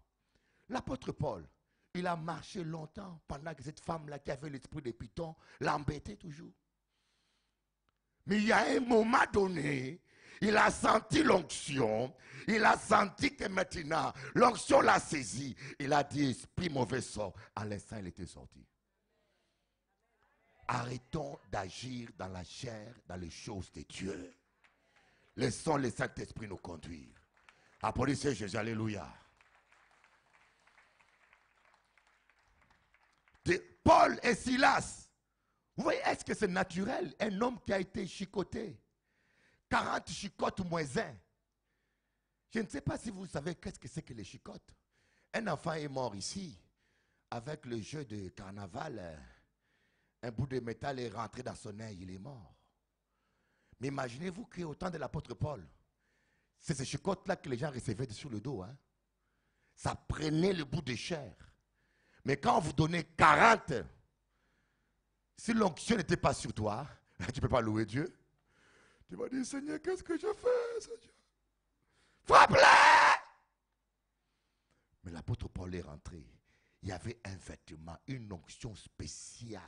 L'apôtre Paul, il a marché longtemps pendant que cette femme-là qui avait l'esprit de Python l'embêtait toujours. Mais il y a un moment donné, il a senti l'onction, il a senti que maintenant, l'onction l'a saisi. Il a dit, esprit mauvais sort. À l'instant, il était sorti. Arrêtons d'agir dans la chair, dans les choses de Dieu. Laissons le Saint-Esprit nous conduire. Applaudissez Jésus, alléluia. Paul et Silas, vous voyez, est-ce que c'est naturel? Un homme qui a été chicoté, 40 chicotes moins 1. Je ne sais pas si vous savez qu'est-ce que c'est que les chicotes. Un enfant est mort ici, avec le jeu de carnaval, un bout de métal est rentré dans son œil, il est mort. Mais imaginez-vous qu'au temps de l'apôtre Paul, c'est ces chicotes-là que les gens recevaient sur le dos. Hein. Ça prenait le bout de chair. Mais quand vous donnez 40, si l'onction n'était pas sur toi, tu ne peux pas louer Dieu. Tu vas dire, Seigneur, qu'est-ce que je fais, Seigneur? Frappe-le! Mais l'apôtre Paul est rentré. Il y avait un vêtement, une onction spéciale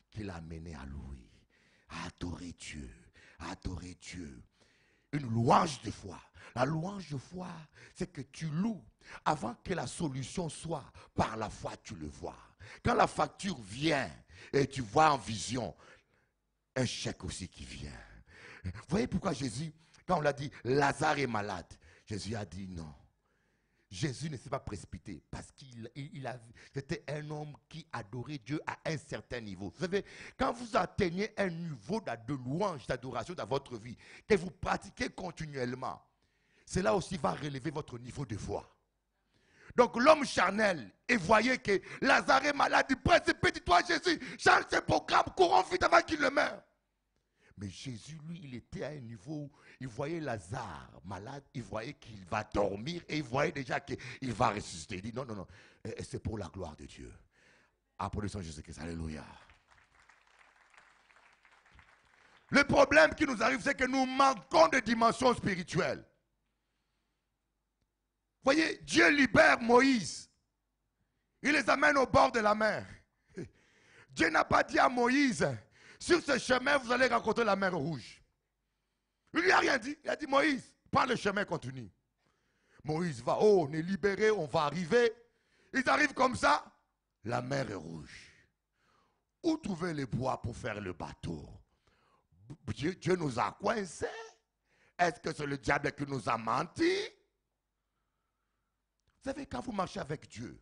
qui l'a amené à louer, à adorer Dieu, à adorer Dieu. Une louange de foi. La louange de foi, c'est que tu loues avant que la solution soit. Par la foi, tu le vois. Quand la facture vient et tu vois en vision un chèque aussi qui vient. Vous voyez pourquoi Jésus, quand on l'a dit, Lazare est malade, Jésus a dit non. Jésus ne s'est pas précipité parce c'était un homme qui adorait Dieu à un certain niveau. Vous savez, quand vous atteignez un niveau de louange, d'adoration dans votre vie, que vous pratiquez continuellement, cela aussi va relever votre niveau de foi. Donc l'homme charnel, et voyez que Lazare est malade, il précipite-toi Jésus, change ses programmes, courons vite avant qu'il ne meure. Mais Jésus, lui, il était à un niveau où il voyait Lazare malade, il voyait qu'il va dormir et il voyait déjà qu'il va ressusciter. Il dit non, non, non, c'est pour la gloire de Dieu. Applaudissons Jésus-Christ, alléluia. Le problème qui nous arrive, c'est que nous manquons de dimension spirituelle. Voyez, Dieu libère Moïse. Il les amène au bord de la mer. Dieu n'a pas dit à Moïse, sur ce chemin, vous allez rencontrer la mer Rouge. Il lui a rien dit. Il a dit, Moïse, prends le chemin, continue. Moïse va, oh, on est libéré, on va arriver. Ils arrivent comme ça, la mer est rouge. Où trouver les bois pour faire le bateau? Dieu nous a coincés. Est-ce que c'est le diable qui nous a menti? Vous savez, quand vous marchez avec Dieu,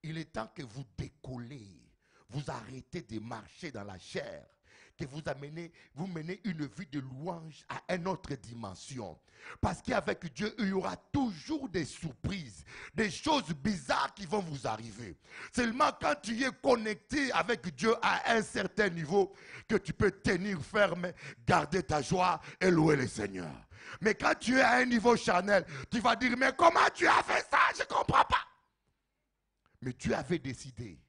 il est temps que vous décollez. Vous arrêtez de marcher dans la chair, que vous menez une vie de louange à une autre dimension. Parce qu'avec Dieu, il y aura toujours des surprises, des choses bizarres qui vont vous arriver. Seulement quand tu es connecté avec Dieu à un certain niveau, que tu peux tenir ferme, garder ta joie et louer le Seigneur. Mais quand tu es à un niveau charnel, tu vas dire, mais comment tu as fait ça? Je ne comprends pas. Mais Dieu avait décidé.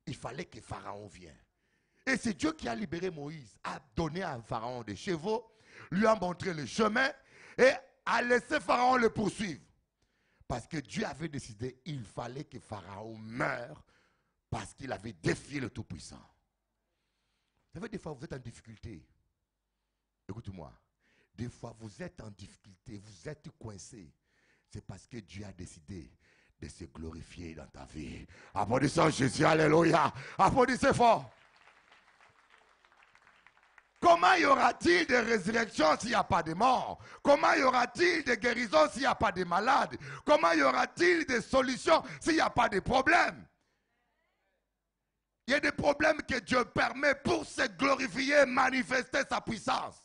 Il fallait que Pharaon vienne. Et c'est Dieu qui a libéré Moïse, a donné à Pharaon des chevaux, lui a montré le chemin et a laissé Pharaon le poursuivre. Parce que Dieu avait décidé, il fallait que Pharaon meure parce qu'il avait défié le Tout-Puissant. Vous savez, des fois vous êtes en difficulté. Écoute-moi. Des fois vous êtes en difficulté, vous êtes coincé. C'est parce que Dieu a décidé de se glorifier dans ta vie. Applaudissons Jésus, alléluia. Applaudissez fort. Comment y aura-t-il de résurrection s'il n'y a pas de mort? Comment y aura-t-il de guérison s'il n'y a pas de malades? Comment y aura-t-il de solutions s'il n'y a pas de problèmes? Il y a des problèmes que Dieu permet pour se glorifier, manifester sa puissance.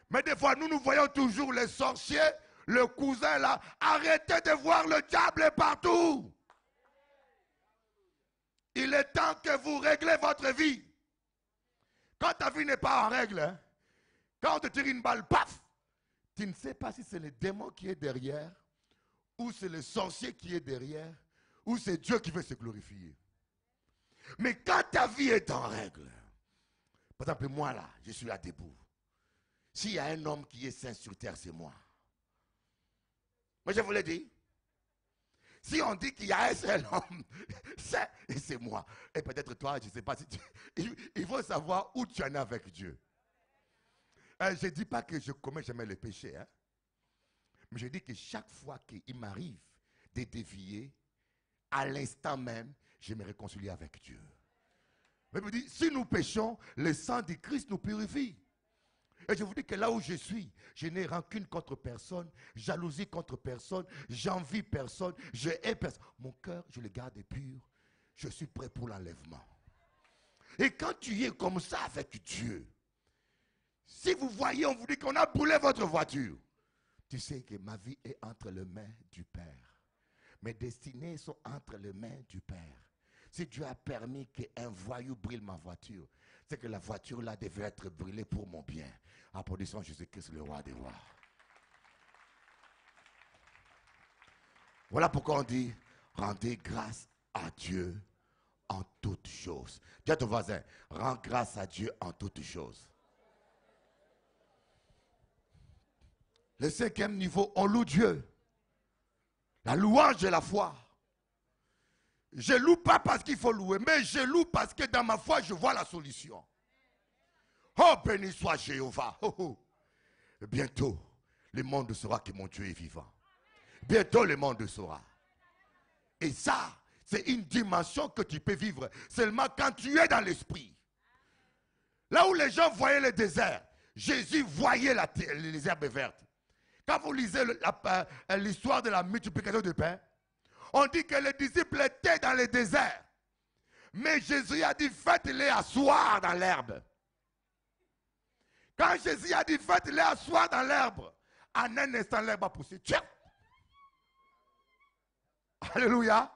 Mais des fois, nous voyons toujours les sorciers, le cousin là. Arrêtez de voir le diable partout. Il est temps que vous réglez votre vie. Quand ta vie n'est pas en règle, hein, quand on te tire une balle, paf, tu ne sais pas si c'est le démon qui est derrière, ou c'est le sorcier qui est derrière, ou c'est Dieu qui veut se glorifier. Mais quand ta vie est en règle, par exemple, moi là, je suis là debout. S'il y a un homme qui est saint sur terre, c'est moi. Moi, je vous l'ai dit. Si on dit qu'il y a un seul homme, c'est moi. Et peut-être toi, je ne sais pas si il faut savoir où tu en es avec Dieu. Je ne dis pas que je commets jamais le péché. Hein? Mais je dis que chaque fois qu'il m'arrive de dévier, à l'instant même, je me réconcilie avec Dieu. Mais je dis, si nous péchons, le sang de Christ nous purifie. Et je vous dis que là où je suis, je n'ai rancune contre personne, jalousie contre personne, j'envie personne, je hais personne. Mon cœur, je le garde pur. Je suis prêt pour l'enlèvement. Et quand tu es comme ça avec Dieu, si vous voyez, on vous dit qu'on a brûlé votre voiture, tu sais que ma vie est entre les mains du Père. Mes destinées sont entre les mains du Père. Si Dieu a permis qu'un voyou brûle ma voiture, c'est que la voiture là devait être brûlée pour mon bien. Applaudissons Jésus-Christ, le roi des rois. Voilà pourquoi on dit, rendez grâce à Dieu en toutes choses. Dis à ton voisin, rends grâce à Dieu en toutes choses. Le 5e niveau, on loue Dieu. La louange de la foi. Je loue pas parce qu'il faut louer, mais je loue parce que dans ma foi, je vois la solution. Oh, béni soit Jéhovah. Oh, oh. Bientôt, le monde saura que mon Dieu est vivant. Bientôt, le monde saura. Et ça, c'est une dimension que tu peux vivre seulement quand tu es dans l'esprit. Là où les gens voyaient le désert, Jésus voyait les herbes vertes. Quand vous lisez l'histoire de la multiplication du pain, on dit que les disciples étaient dans le désert. Mais Jésus a dit, faites-les asseoir dans l'herbe. Quand Jésus a dit, faites-les asseoir dans l'herbe, en un instant, l'herbe a poussé. Tiens! Alléluia.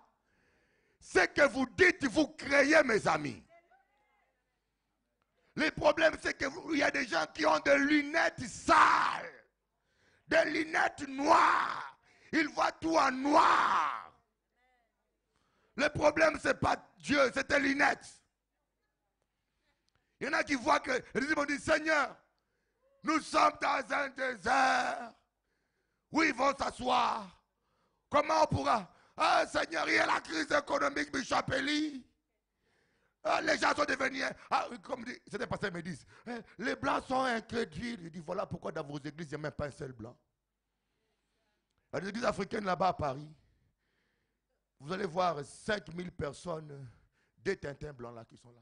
Ce que vous dites, vous créez, mes amis. Le problème, c'est qu'il y a des gens qui ont des lunettes sales, des lunettes noires. Ils voient tout en noir. Le problème, ce n'est pas Dieu, c'est tes lunettes. Il y en a qui voient que les disciples disent, Seigneur, nous sommes dans un désert où ils vont s'asseoir. Comment on pourra? Ah, Seigneur, il y a la crise économique, Bishop Eli. Ah, les gens sont devenus, comme certains pasteurs me disent, les blancs sont incrédules. Je dis, voilà pourquoi dans vos églises, il n'y a même pas un seul blanc. Dans les églises africaines là-bas à Paris, vous allez voir 5000 personnes, des Tintins blancs là qui sont là.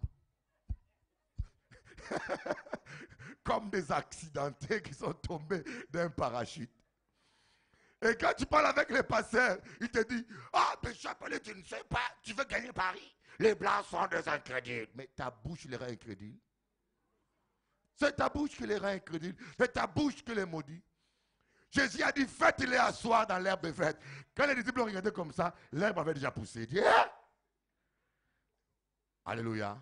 Comme des accidentés qui sont tombés d'un parachute. Et quand tu parles avec les pasteurs, ils te disent, ah, mais Chapelet, tu ne sais pas, tu veux gagner Paris. Les blancs sont des incrédules. Mais ta bouche les rend incrédules. C'est ta bouche qui les rend incrédules. C'est ta bouche qui les maudit. Jésus a dit, faites-les asseoir dans l'herbe verte. Quand les disciples ont regardé comme ça, l'herbe avait déjà poussé. Il dit, eh? Alléluia.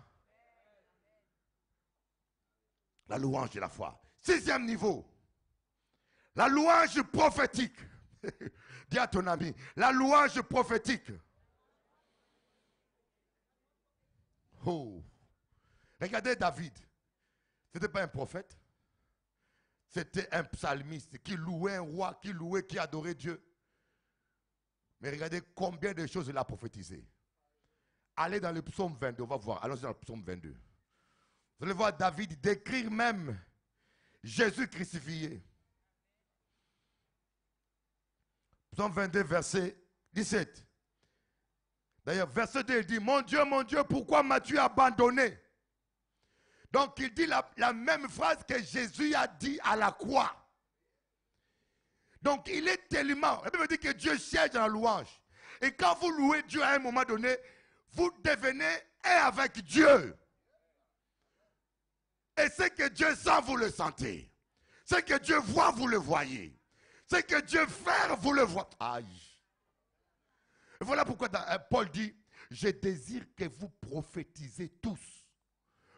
La louange de la foi. 6e niveau. La louange prophétique. Dis à ton ami, la louange prophétique. Oh. Regardez David. Ce n'était pas un prophète. C'était un psalmiste qui louait un roi, qui louait, qui adorait Dieu. Mais regardez combien de choses il a prophétisé. Allez dans le psaume 22, on va voir. Allons dans le psaume 22. Vous allez voir David décrire même Jésus crucifié. Psaume 22, verset 17. D'ailleurs, verset 2, il dit, mon Dieu, pourquoi m'as-tu abandonné? Donc, il dit la même phrase que Jésus a dit à la croix. Donc, il est tellement, la Bible dit que Dieu cherche dans la louange. Et quand vous louez Dieu à un moment donné, vous devenez un avec Dieu. Et ce que Dieu sent, vous le sentez. Ce que Dieu voit, vous le voyez. Ce que Dieu fait, vous le voyez. Aïe. Et voilà pourquoi Paul dit, je désire que vous prophétisez tous.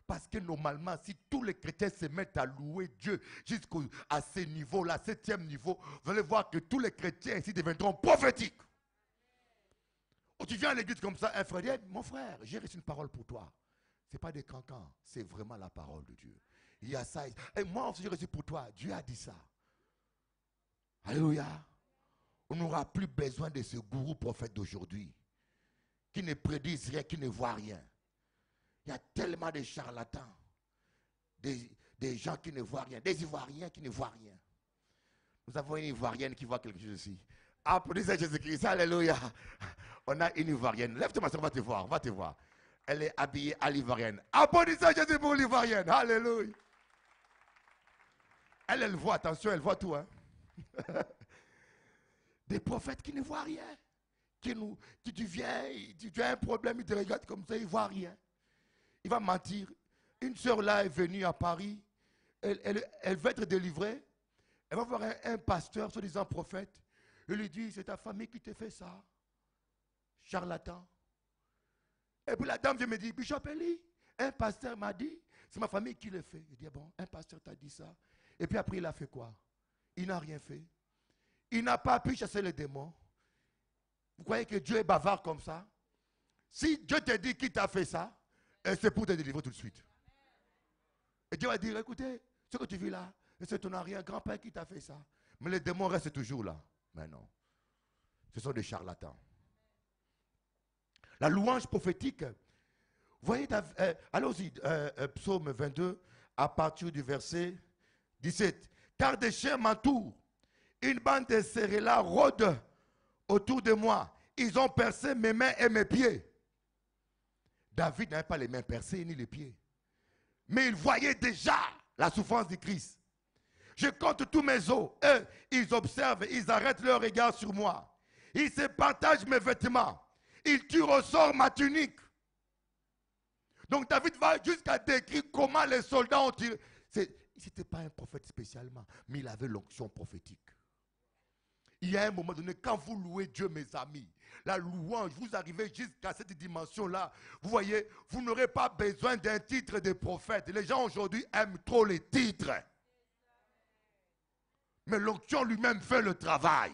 Parce que normalement, si tous les chrétiens se mettent à louer Dieu jusqu'à ce niveau-là, 7e niveau, vous allez voir que tous les chrétiens ici deviendront prophétiques. Ou tu viens à l'église comme ça, un frère dit, mon frère, j'ai reçu une parole pour toi. Ce n'est pas des cancans, c'est vraiment la parole de Dieu. Il y a ça. Et moi aussi, j'ai reçu pour toi. Dieu a dit ça. Alléluia. On n'aura plus besoin de ce gourou prophète d'aujourd'hui qui ne prédisent rien, qui ne voient rien. Il y a tellement de charlatans, des gens qui ne voient rien, des Ivoiriens qui ne voient rien. Nous avons une Ivoirienne qui voit quelque chose ici. Applaudissez Jésus-Christ, alléluia. On a une Ivoirienne. Lève-toi ma soeur, va te voir, va te voir. Elle est habillée à l'Ivoirienne. Applaudissez Jésus pour l'Ivoirienne, alléluia. Elle voit, attention, elle voit tout. Hein. Des prophètes qui ne voient rien. Tu viens, tu as un problème, il te regarde comme ça, il ne voit rien. Il va mentir. Une soeur là est venue à Paris. Elle va être délivrée. Elle va voir un pasteur, soi-disant prophète. Il lui dit, c'est ta famille qui te fait ça. Charlatan. Et puis la dame vient me dire, Bishop Eli, un pasteur m'a dit, c'est ma famille qui le fait. Je dis, bon, un pasteur t'a dit ça. Et puis après, il a fait quoi? Il n'a rien fait. Il n'a pas pu chasser les démons. Vous croyez que Dieu est bavard comme ça? Si Dieu te dit qui t'a fait ça, c'est pour te délivrer tout de suite. Et Dieu va dire, écoutez, ce que tu vis là, c'est ton arrière-grand-père qui t'a fait ça. Mais les démons restent toujours là. Mais non. Ce sont des charlatans. La louange prophétique. Vous voyez, allons-y, psaume 22, à partir du verset 17. Car des chiens m'entourent. Une bande de céréales rôde autour de moi. Ils ont percé mes mains et mes pieds. David n'avait pas les mains percées ni les pieds. Mais il voyait déjà la souffrance du Christ. Je compte tous mes os. Eux, ils observent, ils arrêtent leur regard sur moi. Ils se partagent mes vêtements. Ils tirent au sort ma tunique. Donc David va jusqu'à décrire comment les soldats ont tiré. Il n'était pas un prophète spécialement, mais il avait l'onction prophétique. Il y a un moment donné, quand vous louez Dieu, mes amis, la louange, vous arrivez jusqu'à cette dimension-là. Vous voyez, vous n'aurez pas besoin d'un titre de prophète. Les gens aujourd'hui aiment trop les titres. Mais l'onction lui-même fait le travail.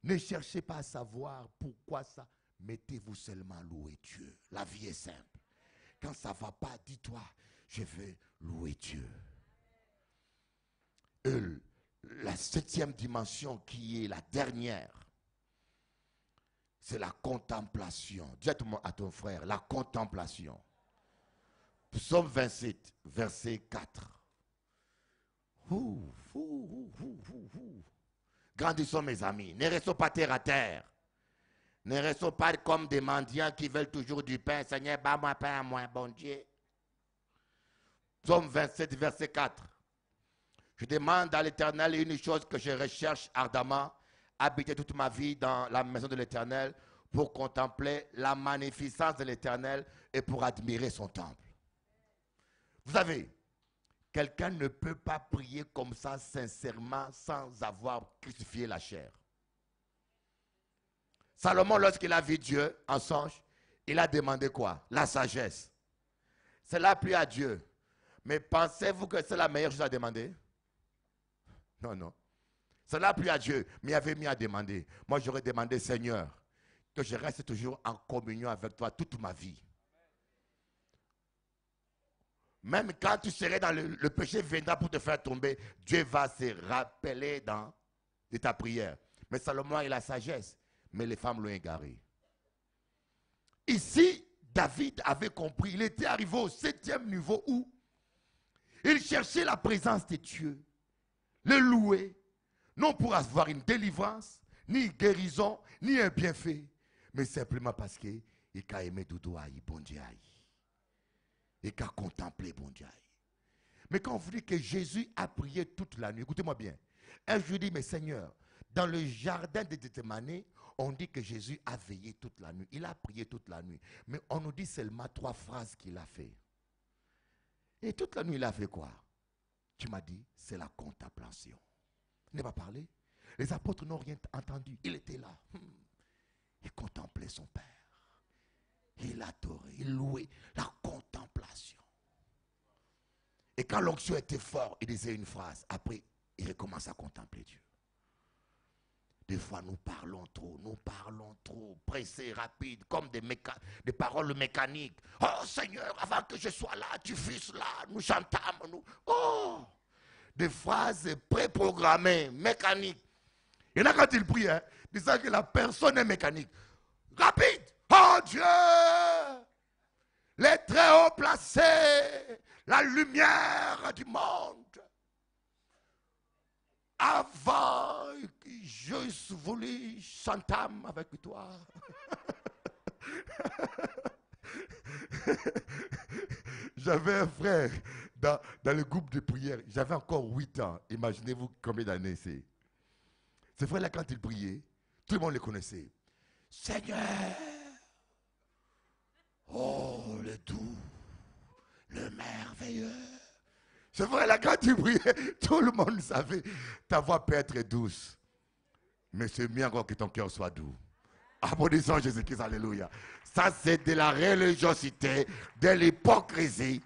Ne cherchez pas à savoir pourquoi ça. Mettez-vous seulement à louer Dieu. La vie est simple. Quand ça ne va pas, dis-toi, je vais louer Dieu. La 7e dimension qui est la dernière, c'est la contemplation. Dis à ton frère, la contemplation. Psaume 27, verset 4. Grandissons mes amis, ne restons pas terre à terre. Ne restons pas comme des mendiants qui veulent toujours du pain. Seigneur, bats-moi pain à moi, bon Dieu. Psaume 27, verset 4. Je demande à l'Éternel une chose que je recherche ardemment, habiter toute ma vie dans la maison de l'Éternel pour contempler la magnificence de l'Éternel et pour admirer son temple. Vous savez, quelqu'un ne peut pas prier comme ça sincèrement sans avoir crucifié la chair. Salomon, lorsqu'il a vu Dieu en songe, il a demandé quoi? La sagesse. C'est là plu à Dieu. Mais pensez-vous que c'est la meilleure chose à demander? Non, non. Cela plu à Dieu, mais il avait mis à demander. Moi, j'aurais demandé, Seigneur, que je reste toujours en communion avec toi toute ma vie. Même quand tu serais dans le péché viendra pour te faire tomber, Dieu va se rappeler de ta prière. Mais Salomon a la sagesse, mais les femmes l'ont égaré. Ici, David avait compris, il était arrivé au 7e niveau où il cherchait la présence de Dieu. Le louer, Non pour avoir une délivrance, ni une guérison, ni un bienfait, mais simplement parce qu'il a aimé Doudou Aïe, bon Dieu Aïe. Et qu'il a contemplé bon Dieu. Mais quand on vous dit que Jésus a prié toute la nuit, écoutez-moi bien. Un jour, je dis, mais Seigneur, dans le jardin de Gethsémani, on dit que Jésus a veillé toute la nuit. Il a prié toute la nuit. Mais on nous dit seulement 3 phrases qu'il a fait. Et toute la nuit, il a fait quoi? Tu m'as dit, c'est la contemplation. Il n'a pas parlé. Les apôtres n'ont rien entendu. Il était là. Il contemplait son Père. Il adorait, il louait la contemplation. Et quand l'onction était forte, il disait une phrase. Après, il recommence à contempler Dieu. Des fois, nous parlons trop, pressés, rapides, comme des paroles mécaniques. Oh Seigneur, avant que je sois là, tu fusses là, nous chantons, nous. Oh, des phrases préprogrammées, mécaniques. Et là, quand il prie, disant que la personne est mécanique. Rapide. Oh Dieu, les très hauts placés, la lumière du monde. Avant que je voulais chanter avec toi. J'avais un frère dans le groupe de prière. J'avais encore 8 ans. Imaginez-vous combien d'années c'est. Ce frère-là, quand il priait, tout le monde le connaissait. Seigneur, oh le doux, le merveilleux. C'est vrai, là, quand tu priais, tout le monde savait. Ta voix peut être douce. Mais c'est mieux encore que ton cœur soit doux. Applaudissons Jésus-Christ, alléluia. Ça, c'est de la religiosité, de l'hypocrisie.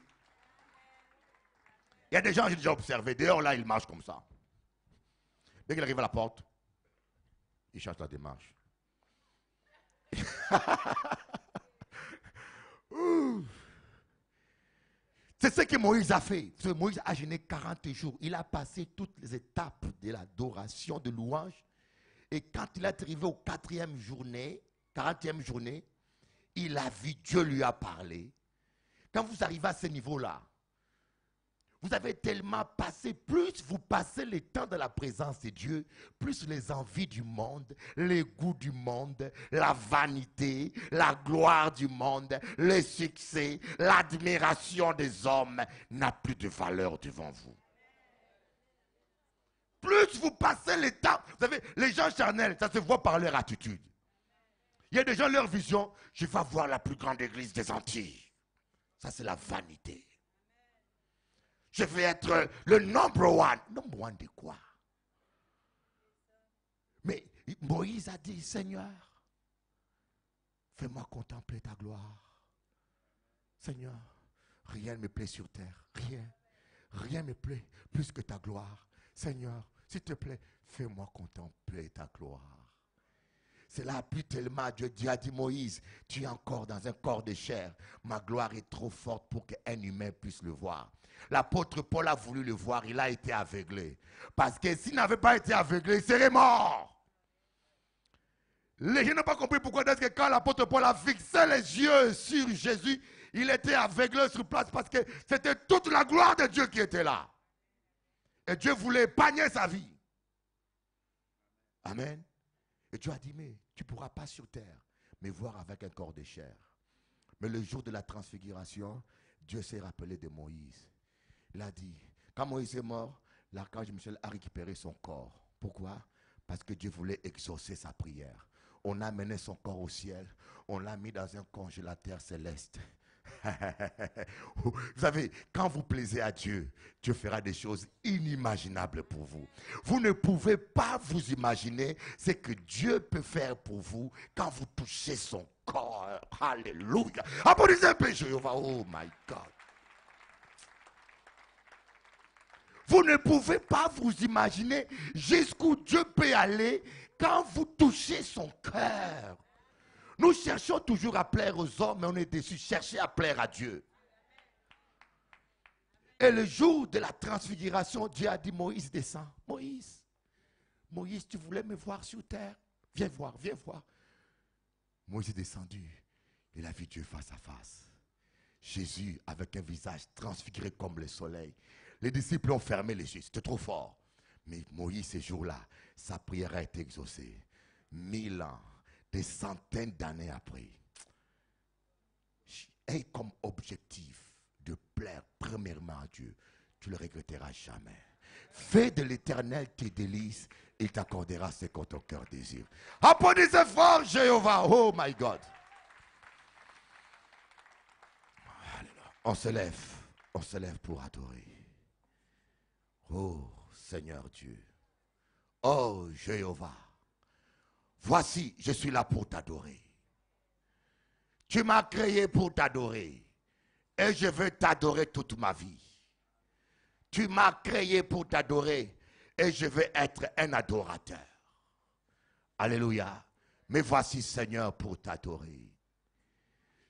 Il y a des gens, j'ai déjà observé, dehors là, ils marchent comme ça. Dès qu'il arrive à la porte, il change la démarche. C'est ce que Moïse a fait. Moïse a jeûné 40 jours. Il a passé toutes les étapes de l'adoration, de louange. Et quand il est arrivé au 40e journée, il a vu, Dieu lui a parlé. Quand vous arrivez à ce niveau-là, vous avez tellement passé, plus vous passez le temps de la présence de Dieu, plus les envies du monde, les goûts du monde, la vanité, la gloire du monde, le succès, l'admiration des hommes n'a plus de valeur devant vous. Plus vous passez le temps, vous savez, les gens charnels, ça se voit par leur attitude. Il y a des gens, leur vision, je vais voir la plus grande église des Antilles. Ça, c'est la vanité. Je vais être le number one. Number one de quoi? Mais Moïse a dit, Seigneur, fais-moi contempler ta gloire. Seigneur, rien ne me plaît sur terre. Rien ne me plaît plus que ta gloire. Seigneur, s'il te plaît, fais-moi contempler ta gloire. Cela a plu tellement à Dieu. Dieu a dit, Moïse, tu es encore dans un corps de chair. Ma gloire est trop forte pour qu'un humain puisse le voir. L'apôtre Paul a voulu le voir, il a été aveuglé. Parce que s'il n'avait pas été aveuglé, il serait mort. Les gens n'ont pas compris pourquoi est-ce que quand l'apôtre Paul a fixé les yeux sur Jésus, il était aveuglé sur place parce que c'était toute la gloire de Dieu qui était là. Et Dieu voulait épargner sa vie. Amen. Et Dieu a dit, mais tu ne pourras pas sur terre, mais voir avec un corps de chair. Mais le jour de la transfiguration, Dieu s'est rappelé de Moïse. Il a dit, quand Moïse est mort, l'archange Michel a récupéré son corps. Pourquoi? Parce que Dieu voulait exaucer sa prière. On a mené son corps au ciel, on l'a mis dans un congélateur céleste. Vous savez, quand vous plaisez à Dieu, Dieu fera des choses inimaginables pour vous. Vous ne pouvez pas vous imaginer ce que Dieu peut faire pour vous quand vous touchez son corps. Alléluia. Applaudissez un peu Jéhovah. Oh my God. Vous ne pouvez pas vous imaginer jusqu'où Dieu peut aller quand vous touchez son cœur. Nous cherchons toujours à plaire aux hommes, mais on est déçus. Cherchez à plaire à Dieu. Et le jour de la transfiguration, Dieu a dit, Moïse, descends. Moïse, tu voulais me voir sur terre? Viens voir. Moïse est descendu. Il a vu Dieu face à face. Jésus avec un visage transfiguré comme le soleil. Les disciples ont fermé les yeux. C'était trop fort. Mais Moïse, ces jours-là, sa prière a été exaucée. 1000 ans, des centaines d'années après. Aie comme objectif de plaire premièrement à Dieu. Tu ne le regretteras jamais. Fais de l'Éternel tes délices, il t'accordera ce que ton cœur désire. Applaudissez fort Jéhovah. Oh my God. On se lève pour adorer. Oh Seigneur Dieu. Oh Jéhovah. Voici, je suis là pour t'adorer. Tu m'as créé pour t'adorer. Et je veux t'adorer toute ma vie. Tu m'as créé pour t'adorer. Et je veux être un adorateur. Alléluia. Mais voici Seigneur pour t'adorer.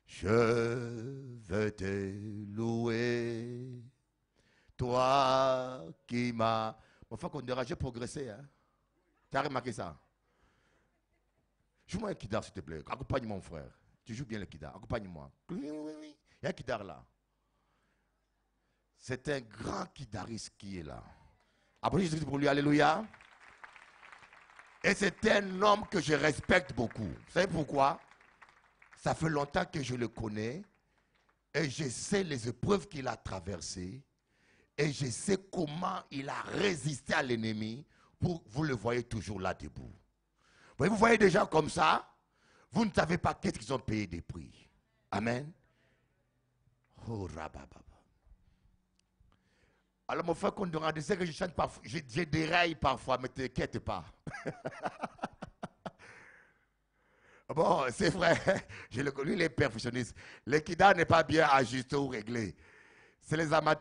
Je veux te louer. Toi qui m'as... Mon frère, j'ai progressé. Hein? Tu as remarqué ça? Joue-moi un kidar, s'il te plaît. Accompagne mon frère. Tu joues bien le kidar. Accompagne-moi. Il y a un kidar là. C'est un grand kidariste qui est là. Applaudissez Jésus pour lui. Alléluia. Et c'est un homme que je respecte beaucoup. Vous savez pourquoi? Ça fait longtemps que je le connais. Et je sais les épreuves qu'il a traversées. Et je sais comment il a résisté à l'ennemi. Vous le voyez toujours là debout. Vous voyez des gens comme ça, vous ne savez pas qu'est-ce qu'ils ont payé des prix. Amen. Oh, rabababa. Alors, mon frère Kondora, je sais que je chante parfois, je déraille parfois, mais ne t'inquiète pas. Bon, c'est vrai, je le connais, les perfectionnistes. Le kida n'est pas bien ajusté ou réglé. C'est les amateurs.